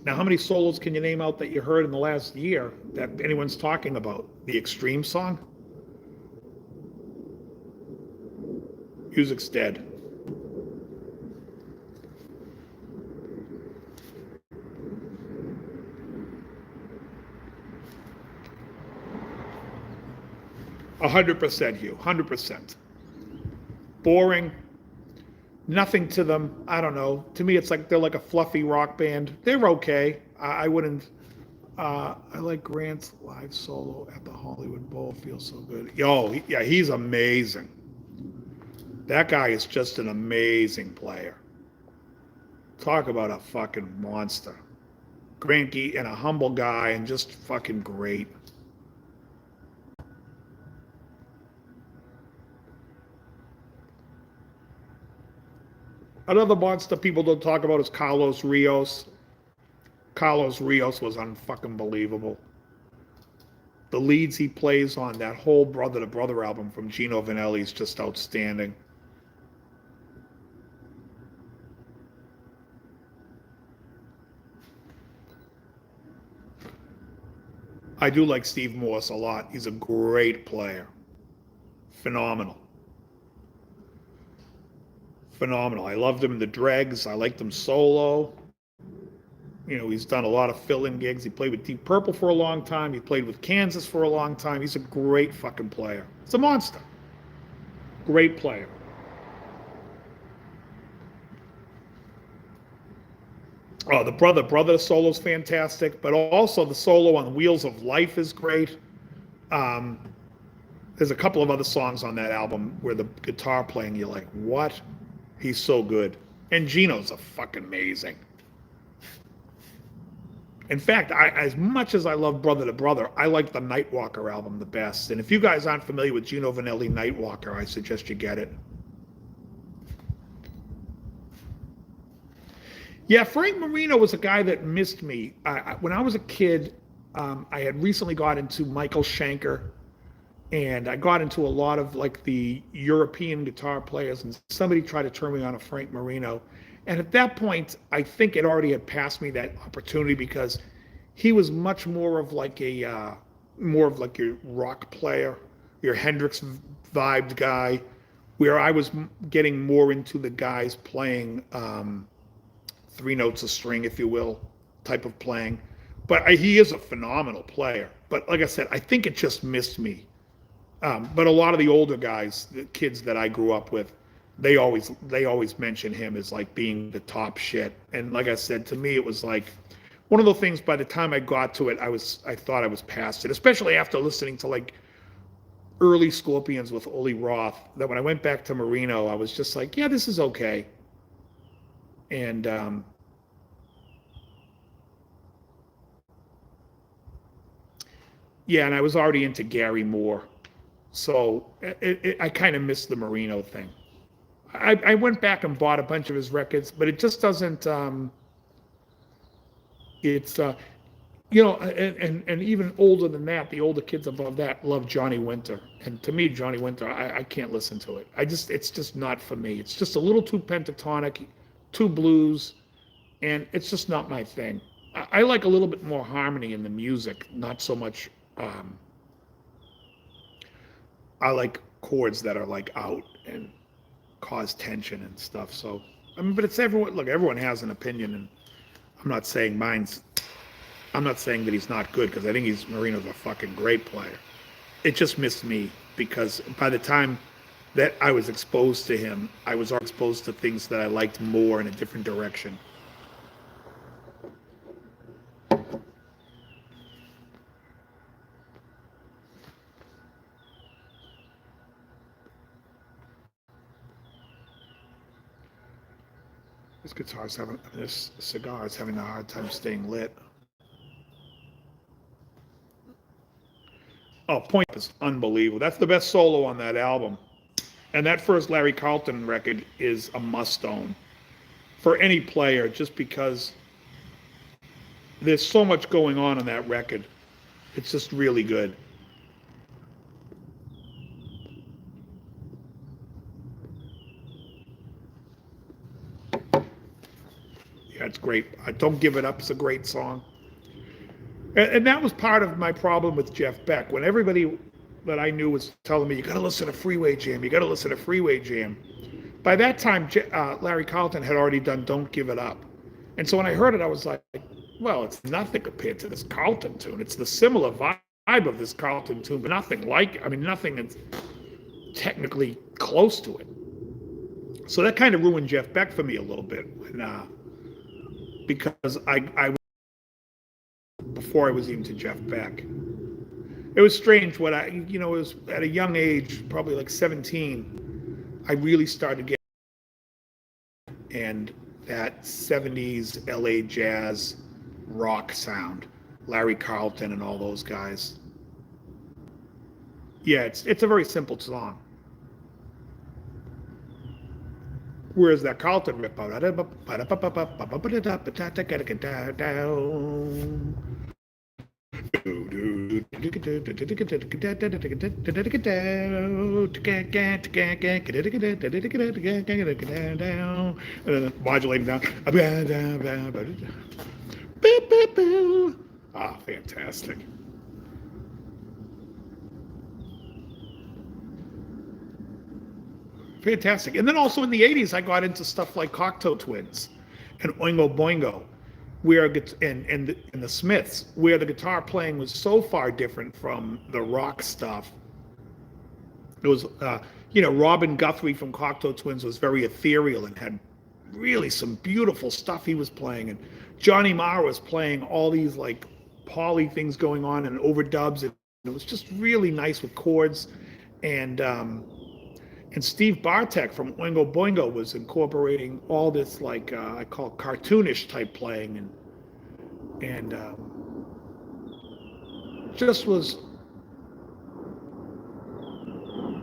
Now, how many solos can you name out that you heard in the last year that anyone's talking about? The Extreme song? Music's dead. %, Hugh, 100%. Boring. Nothing to them. I don't know. To me, it's like they're like a fluffy rock band. They're okay. I wouldn't. I like Grant's live solo at the Hollywood Bowl. Feels so good. Yeah, he's amazing. That guy is just an amazing player. Talk about a fucking monster. Grant Gee, and a humble guy, and just fucking great. Another monster people don't talk about is Carlos Rios. Carlos Rios was unfucking believable. The leads he plays on that whole Brother to Brother album from Gino Vanelli is just outstanding. I do like Steve Morse a lot. He's a great player. Phenomenal. Phenomenal. I loved him in the Dregs. I liked him solo. You know, he's done a lot of fill-in gigs. He played with Deep Purple for a long time. He played with Kansas for a long time. He's a great fucking player. He's a monster. Great player. Oh, the Brother solo's fantastic, but also the solo on Wheels of Life is great. There's a couple of other songs on that album where the guitar playing, you're like, what? He's so good. And Gino's a fucking amazing. In fact, as much as I love Brother to Brother, I like the Nightwalker album the best. And if you guys aren't familiar with Gino Vanelli Nightwalker, I suggest you get it. Yeah, Frank Marino was a guy that missed me. When I was a kid, I had recently got into Michael Schenker. And I got into a lot of like the European guitar players, and somebody tried to turn me on to Frank Marino. And at that point, I think it already had passed me that opportunity because he was much more of like more of like your rock player, your Hendrix vibed guy, where I was getting more into the guys playing three notes a string, if you will, type of playing. But he is a phenomenal player. But like I said, I think it just missed me. But a lot of the older guys, the kids that I grew up with, they always mention him as like being the top shit. And like I said, to me, it was like one of the things. By the time I got to it, I thought I was past it. Especially after listening to like early Scorpions with Oli Roth. That when I went back to Marino, I was just like, yeah, this is okay. And yeah, and I was already into Gary Moore. So I kind of missed the Marino thing. I went back and bought a bunch of his records, but it just doesn't. It's and even older than that, the older kids above that love Johnny Winter, and to me, Johnny Winter, I can't listen to it. It's just not for me. It's just a little too pentatonic, too blues, and it's just not my thing. I like a little bit more harmony in the music, not so much. I like chords that are like out and cause tension and stuff. So, I mean, but it's everyone. Look, everyone has an opinion, and I'm not saying mine's. I'm not saying that he's not good because I think Marino's a fucking great player. It just missed me because by the time that I was exposed to him, I was exposed to things that I liked more in a different direction. This cigar is having a hard time staying lit. Oh, Point is unbelievable. That's the best solo on that album. And that first Larry Carlton record is a must-own for any player just because there's so much going on that record. It's just really good. Yeah, it's great. Don't Give It Up is a great song. And that was part of my problem with Jeff Beck. When everybody that I knew was telling me, you got to listen to Freeway Jam, you got to listen to Freeway Jam. By that time, Larry Carlton had already done Don't Give It Up. And so when I heard it, I was like, well, it's nothing compared to this Carlton tune. It's the similar vibe of this Carlton tune, but nothing that's technically close to it. So that kind of ruined Jeff Beck for me a little bit. Because I before I was into Jeff Beck. It was strange when it was at a young age, probably like 17, I really started getting and that 70s LA jazz rock sound, Larry Carlton and all those guys. Yeah, it's a very simple song. Whereas that Carlton rip out. Modulating down. Ah, fantastic. Fantastic. And then also in the 80s, I got into stuff like Cocteau Twins and Oingo Boingo, where and the Smiths, where the guitar playing was so far different from the rock stuff. It was, Robin Guthrie from Cocteau Twins was very ethereal and had really some beautiful stuff he was playing. And Johnny Marr was playing all these like poly things going on and overdubs. And it was just really nice with chords. And Steve Bartek from Oingo Boingo was incorporating all this like I call cartoonish type playing and just was.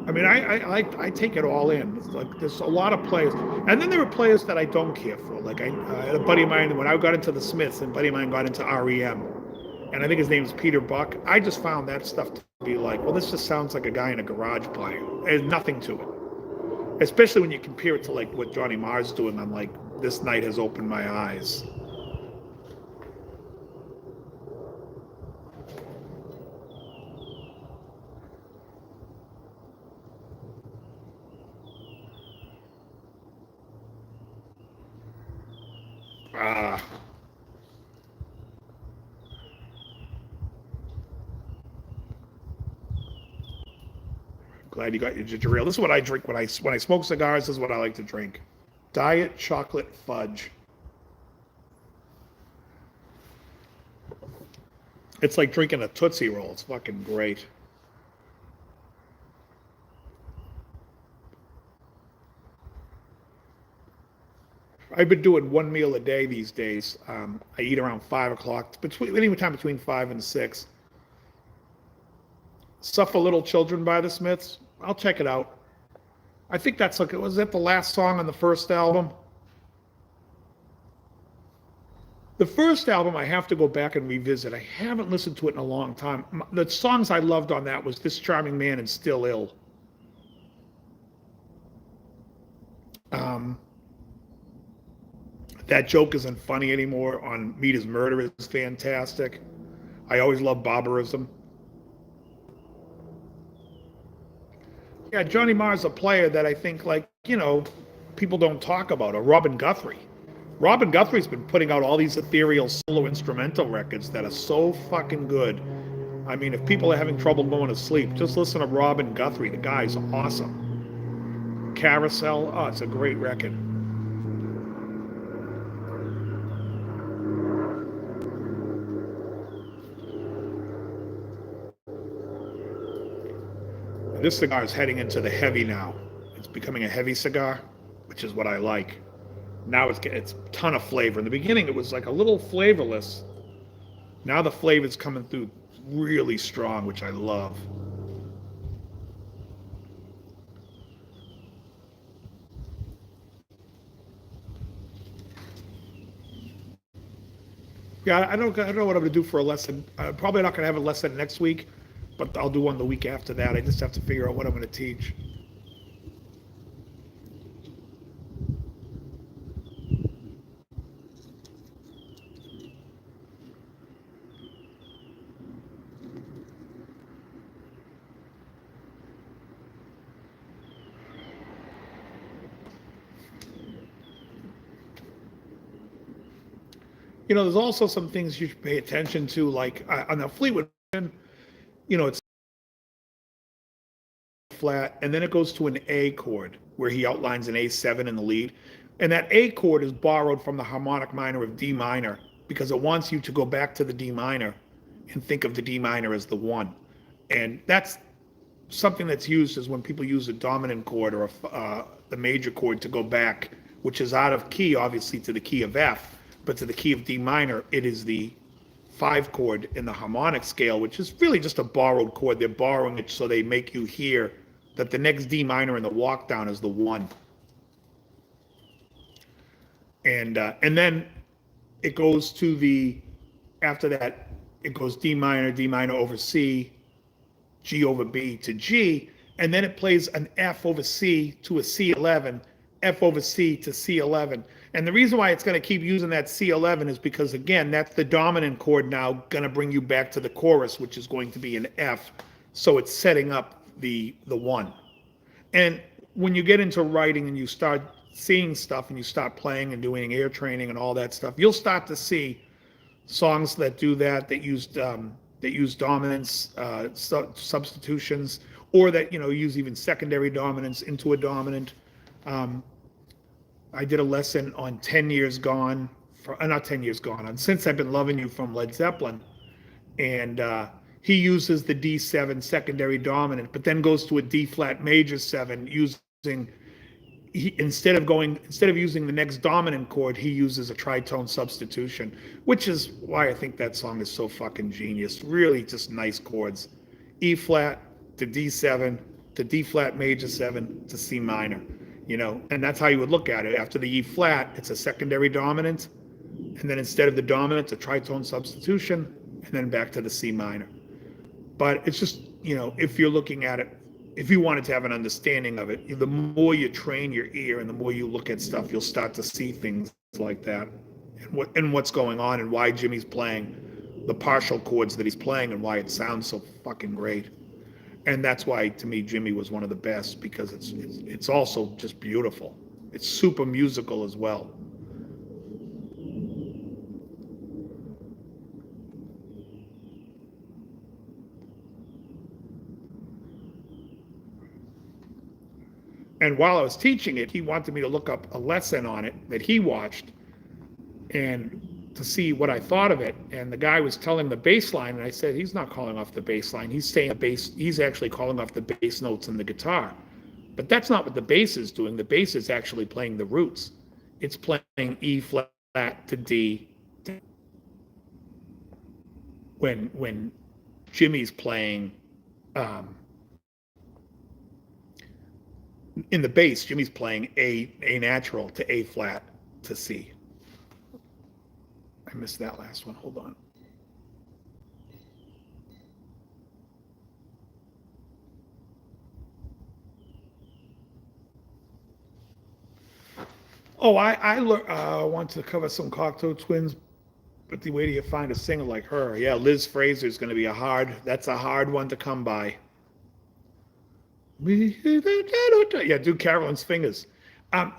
I mean, I take it all in. It's like there's a lot of players, and then there were players that I don't care for. Like I had a buddy of mine when I got into the Smiths, and a buddy of mine got into REM, and I think his name is Peter Buck. I just found that stuff to be like, well, this just sounds like a guy in a garage playing. There's nothing to it, especially when you compare it to like what Johnny Marr's doing on like This Night Has Opened My Eyes. Ah. Glad you got your ginger ale. This is what I drink when I smoke cigars. This is what I like to drink. Diet chocolate fudge. It's like drinking a Tootsie Roll. It's fucking great. I've been doing one meal a day these days. I eat around 5 o'clock, any time between 5 and 6. Suffer Little Children by the Smiths. I'll check it out. I think that's like, was that the last song on the first album? The first album I have to go back and revisit. I haven't listened to it in a long time. The songs I loved on that was This Charming Man and Still Ill. That Joke Isn't Funny Anymore on Meet His Murder is fantastic. I always love Barbarism. Yeah, Johnny Marr's a player that I think, like, you know, people don't talk about, or Robin Guthrie. Robin Guthrie's been putting out all these ethereal solo instrumental records that are so fucking good. I mean, if people are having trouble going to sleep, just listen to Robin Guthrie. The guy's awesome. Carousel, oh, it's a great record. This cigar is heading into the heavy now. It's becoming a heavy cigar, which is what I like. Now it's a ton of flavor. In the beginning, it was like a little flavorless. Now the flavor's coming through really strong, which I love. Yeah, I don't know what I'm gonna do for a lesson. I'm probably not gonna have a lesson next week, but I'll do one the week after that. I just have to figure out what I'm gonna teach. You know, there's also some things you should pay attention to, like on the Fleetwood, you know, it's flat, and then it goes to an A chord where he outlines an A7 in the lead. And that A chord is borrowed from the harmonic minor of D minor because it wants you to go back to the D minor and think of the D minor as the 1. And that's something that's used is when people use a dominant chord or the major chord to go back, which is out of key, obviously, to the key of F. But to the key of D minor, it is the 5 chord in the harmonic scale, which is really just a borrowed chord. They're borrowing it so they make you hear that the next D minor in the walk down is the 1. And then it goes to the, after that, it goes D minor over C, G over B to G, and then it plays an F over C to a C11, F over C to C11. And the reason why it's going to keep using that C11 is because, again, that's the dominant chord now going to bring you back to the chorus, which is going to be an F. So it's setting up the 1. And when you get into writing and you start seeing stuff and you start playing and doing air training and all that stuff, you'll start to see songs that do that, that use dominance, substitutions, or that, you know, use even secondary dominance into a dominant. I did a lesson on 10 Years Gone, not 10 Years Gone, on Since I've Been Loving You from Led Zeppelin. And he uses the D7 secondary dominant, but then goes to a D flat major 7 using, instead of using the next dominant chord, he uses a tritone substitution, which is why I think that song is so fucking genius. Really just nice chords. E flat to D7 to D flat major 7 to C minor. You know, and that's how you would look at it. After the E flat, it's a secondary dominant, and then instead of the dominant, a tritone substitution, and then back to the C minor. But it's just, if you're looking at it, if you wanted to have an understanding of it, the more you train your ear and the more you look at stuff, you'll start to see things like that and what's going on and why Jimmy's playing the partial chords that he's playing and why it sounds so fucking great. And that's why, to me, Jimmy was one of the best, because it's also just beautiful. It's super musical as well. And while I was teaching it, he wanted me to look up a lesson on it that he watched and to see what I thought of it. And the guy was telling the bass line, and I said, he's not calling off the bass line. He's saying the bass, he's actually calling off the bass notes in the guitar. But that's not what the bass is doing. The bass is actually playing the roots. It's playing E flat to D. When Jimmy's playing, in the bass, Jimmy's playing A natural to A flat to C. I missed that last one. Hold on. Oh, I want to cover some Cocteau Twins, but the way do you find a singer like her? Yeah, Liz Fraser is going to be that's a hard one to come by. Yeah, do Carolyn's Fingers.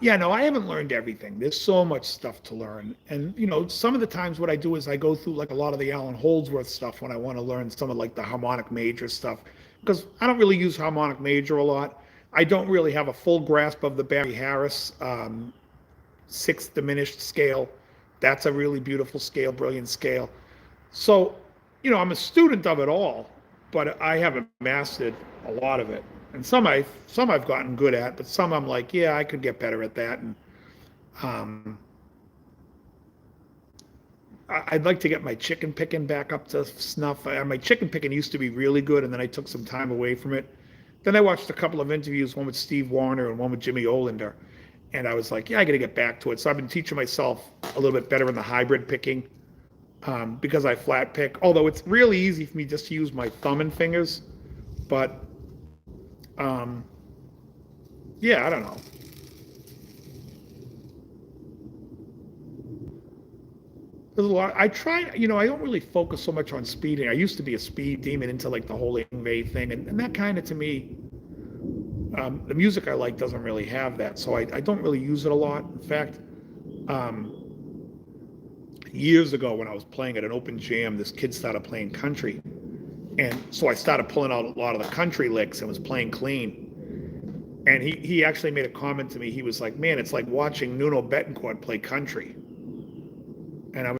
Yeah, no, I haven't learned everything. There's so much stuff to learn. And, some of the times what I do is I go through like a lot of the Alan Holdsworth stuff when I want to learn some of like the harmonic major stuff, because I don't really use harmonic major a lot. I don't really have a full grasp of the Barry Harris sixth diminished scale. That's a really beautiful scale, brilliant scale. So, I'm a student of it all, but I haven't mastered a lot of it. And some I've gotten good at, but some I'm like, yeah, I could get better at that. And I'd like to get my chicken picking back up to snuff. My chicken picking used to be really good, and then I took some time away from it. Then I watched a couple of interviews, one with Steve Warner and one with Jimmy Olander, and I was like, yeah, I got to get back to it. So I've been teaching myself a little bit better in the hybrid picking, because I flat pick. Although it's really easy for me just to use my thumb and fingers, but yeah, I don't know. There's a lot. I try, I don't really focus so much on speeding. I used to be a speed demon into like the whole Ingve thing, and that kind of, to me, the music I like doesn't really have that, so I don't really use it a lot. In fact, years ago when I was playing at an open jam, this kid started playing country, and so I started pulling out a lot of the country licks and was playing clean. And he actually made a comment to me. He was like, man, it's like watching Nuno Betancourt play country. And I was,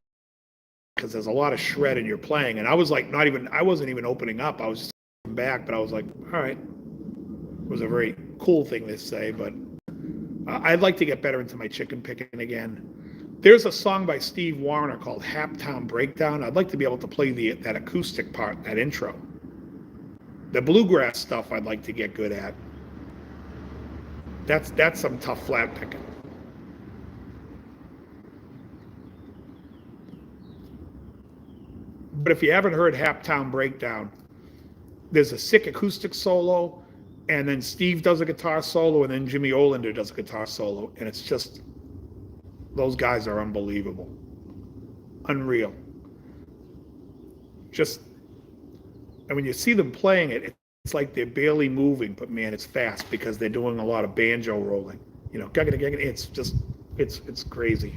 because there's a lot of shred in your playing. And I was like, I wasn't even opening up. I was just back, but I was like, all right. It was a very cool thing to say, but I'd like to get better into my chicken picking again. There's a song by Steve Warner called Haptown Breakdown. I'd like to be able to play that acoustic part, that intro. The bluegrass stuff I'd like to get good at. That's some tough flat picking. But if you haven't heard Haptown Breakdown, there's a sick acoustic solo, and then Steve does a guitar solo, and then Jimmy Olander does a guitar solo, and it's just, those guys are unbelievable. Unreal. Just, and when you see them playing it, it's like they're barely moving, but man, it's fast because they're doing a lot of banjo rolling. It's just, it's crazy.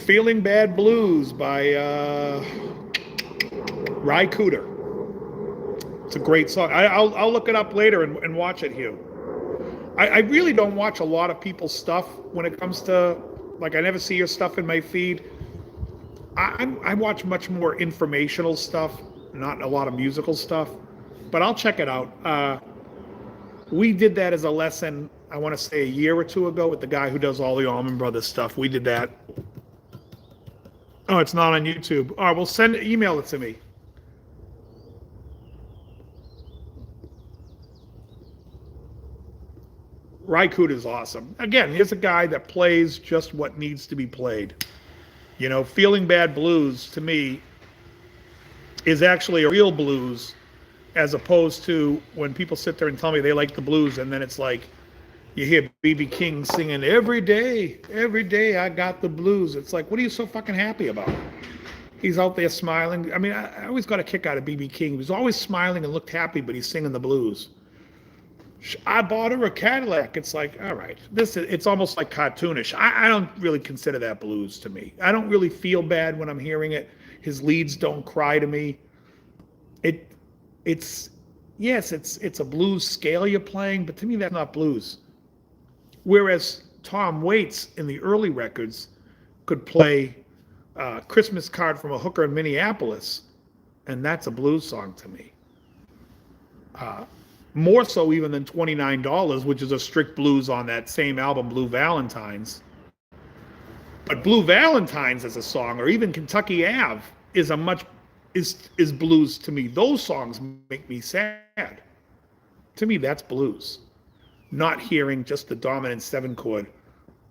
Feeling Bad Blues by Ry Cooder. It's a great song. I'll look it up later and watch it, Hugh. I really don't watch a lot of people's stuff when it comes to, like, I never see your stuff in my feed. I watch much more informational stuff, not a lot of musical stuff, but I'll check it out. We did that as a lesson, I want to say a year or two ago, with the guy who does all the Allman Brothers stuff. We did that. Oh, it's not on YouTube. All right, well, email it to me. Raikkonen is awesome. Again, here's a guy that plays just what needs to be played. You know, Feeling Bad Blues, to me, is actually a real blues, as opposed to when people sit there and tell me they like the blues, and then it's like, you hear B.B. King singing, every day I got the blues. It's like, what are you so fucking happy about? He's out there smiling. I mean, I always got a kick out of B.B. King. He was always smiling and looked happy, but he's singing the blues. I bought her a Cadillac. It's like, all right, it's almost like cartoonish. I don't really consider that blues to me. I don't really feel bad when I'm hearing it. His leads don't cry to me. It's a blues scale you're playing, but to me that's not blues. Whereas Tom Waits in the early records could play Christmas Card from a Hooker in Minneapolis, and that's a blues song to me. More so even than $29, which is a strict blues on that same album, Blue Valentines. But Blue Valentines as a song, or even Kentucky Ave, is blues to me. Those songs make me sad. To me, that's blues. Not hearing just the dominant 7-chord,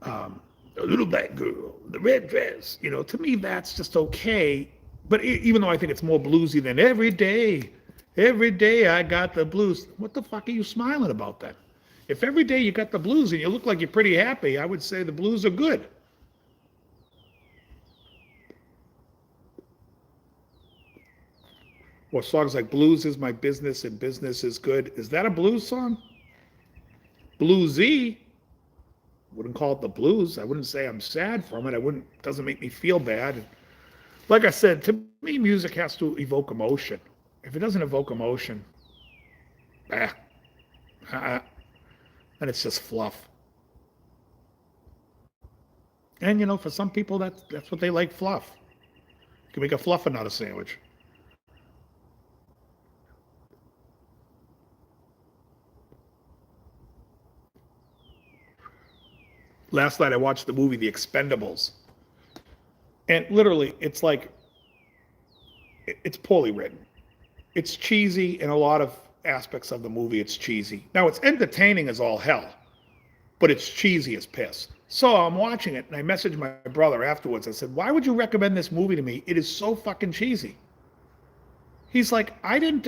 a little black girl, the red dress. You know, to me, that's just okay. But even though I think it's more bluesy than every day I got the blues. What the fuck are you smiling about then? If every day you got the blues and you look like you're pretty happy, I would say the blues are good. Or songs like Blues is My Business and Business is Good. Is that a blues song? Bluesy. Wouldn't call it the blues. I wouldn't say I'm sad from it. Doesn't make me feel bad. Like I said, to me, music has to evoke emotion. If it doesn't evoke emotion, then it's just fluff. And you know, for some people, that's what they like, fluff. You can make a Fluffernutter sandwich. Last night I watched the movie The Expendables. And literally, it's poorly written. It's cheesy in a lot of aspects of the movie. It's cheesy. Now, it's entertaining as all hell, but it's cheesy as piss. So I'm watching it, and I messaged my brother afterwards. I said, why would you recommend this movie to me? It is so fucking cheesy. He's like, I didn't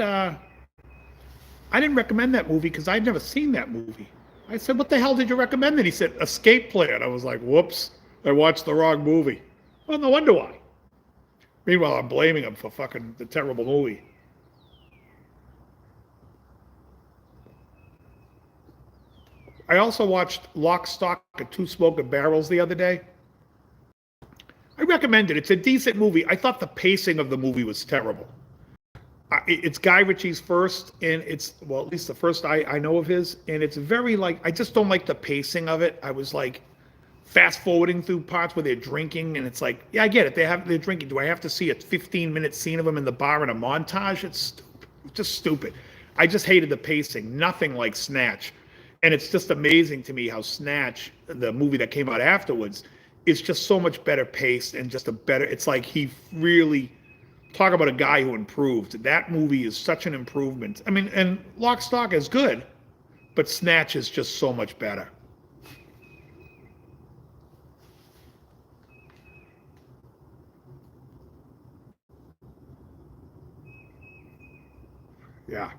recommend that movie because I'd never seen that movie. I said, what the hell did you recommend it? He said, Escape Plan. I was like, whoops, I watched the wrong movie. Well, no wonder why. Meanwhile, I'm blaming him for fucking the terrible movie. I also watched Lock, Stock, and Two Smoking Barrels the other day. I recommend it. It's a decent movie. I thought the pacing of the movie was terrible. It's Guy Ritchie's first, and it's, well, at least the first I know of his, and it's very I just don't like the pacing of it. I was fast forwarding through parts where they're drinking, and it's like, yeah, I get it. They're drinking. Do I have to see a 15-minute scene of them in the bar in a montage? It's just stupid. I just hated the pacing. Nothing like Snatch. And it's just amazing to me how Snatch, the movie that came out afterwards, is just so much better paced and just it's like he really, talk about a guy who improved. That movie is such an improvement. I mean, and Lock, Stock is good, but Snatch is just so much better. Yeah.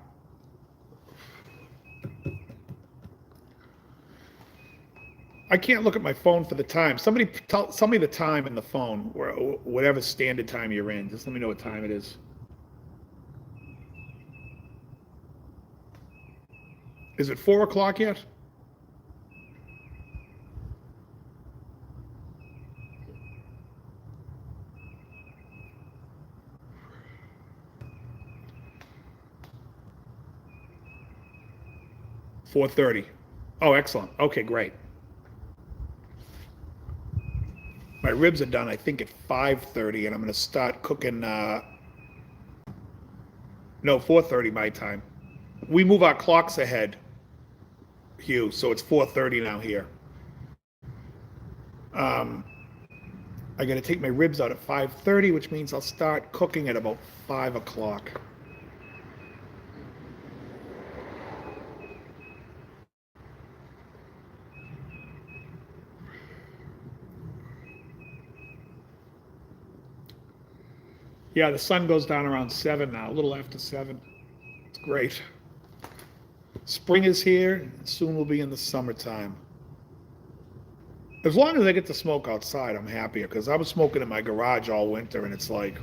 I can't look at my phone for the time. Somebody tell me the time in the phone, or whatever standard time you're in. Just let me know what time it is. Is it 4 o'clock yet? $4:30. Oh, excellent. Okay, great. My ribs are done, I think, at 5:30, and I'm going to start cooking. No, 4:30 my time. We move our clocks ahead, Hugh, so it's 4:30 now here. I gotta take my ribs out at 5:30, which means I'll start cooking at about 5 o'clock. Yeah, the sun goes down around 7 now, a little after 7. It's great. Spring is here, and soon we'll be in the summertime. As long as I get to smoke outside, I'm happier, because I was smoking in my garage all winter, and it's like,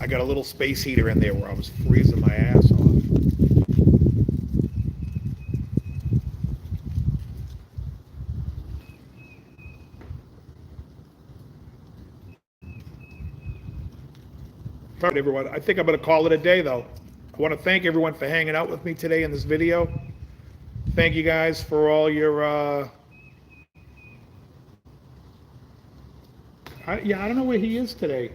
I got a little space heater in there where I was freezing my ass off. All right, everyone. I think I'm going to call it a day, though. I want to thank everyone for hanging out with me today in this video. Thank you guys for all your, I don't know where he is today.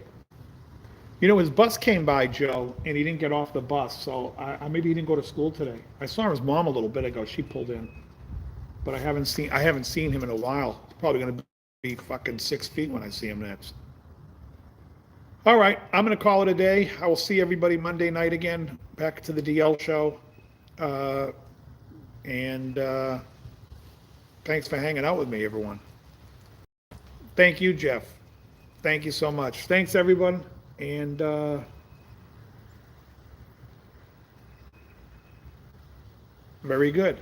You know, his bus came by, Joe, and he didn't get off the bus, so maybe he didn't go to school today. I saw his mom a little bit ago. She pulled in, but I haven't seen him in a while. Probably going to be fucking 6 feet when I see him next. All right, I'm going to call it a day. I will see everybody Monday night again, back to the DL show. And thanks for hanging out with me, everyone. Thank you, Jeff. Thank you so much. Thanks, everyone. And very good.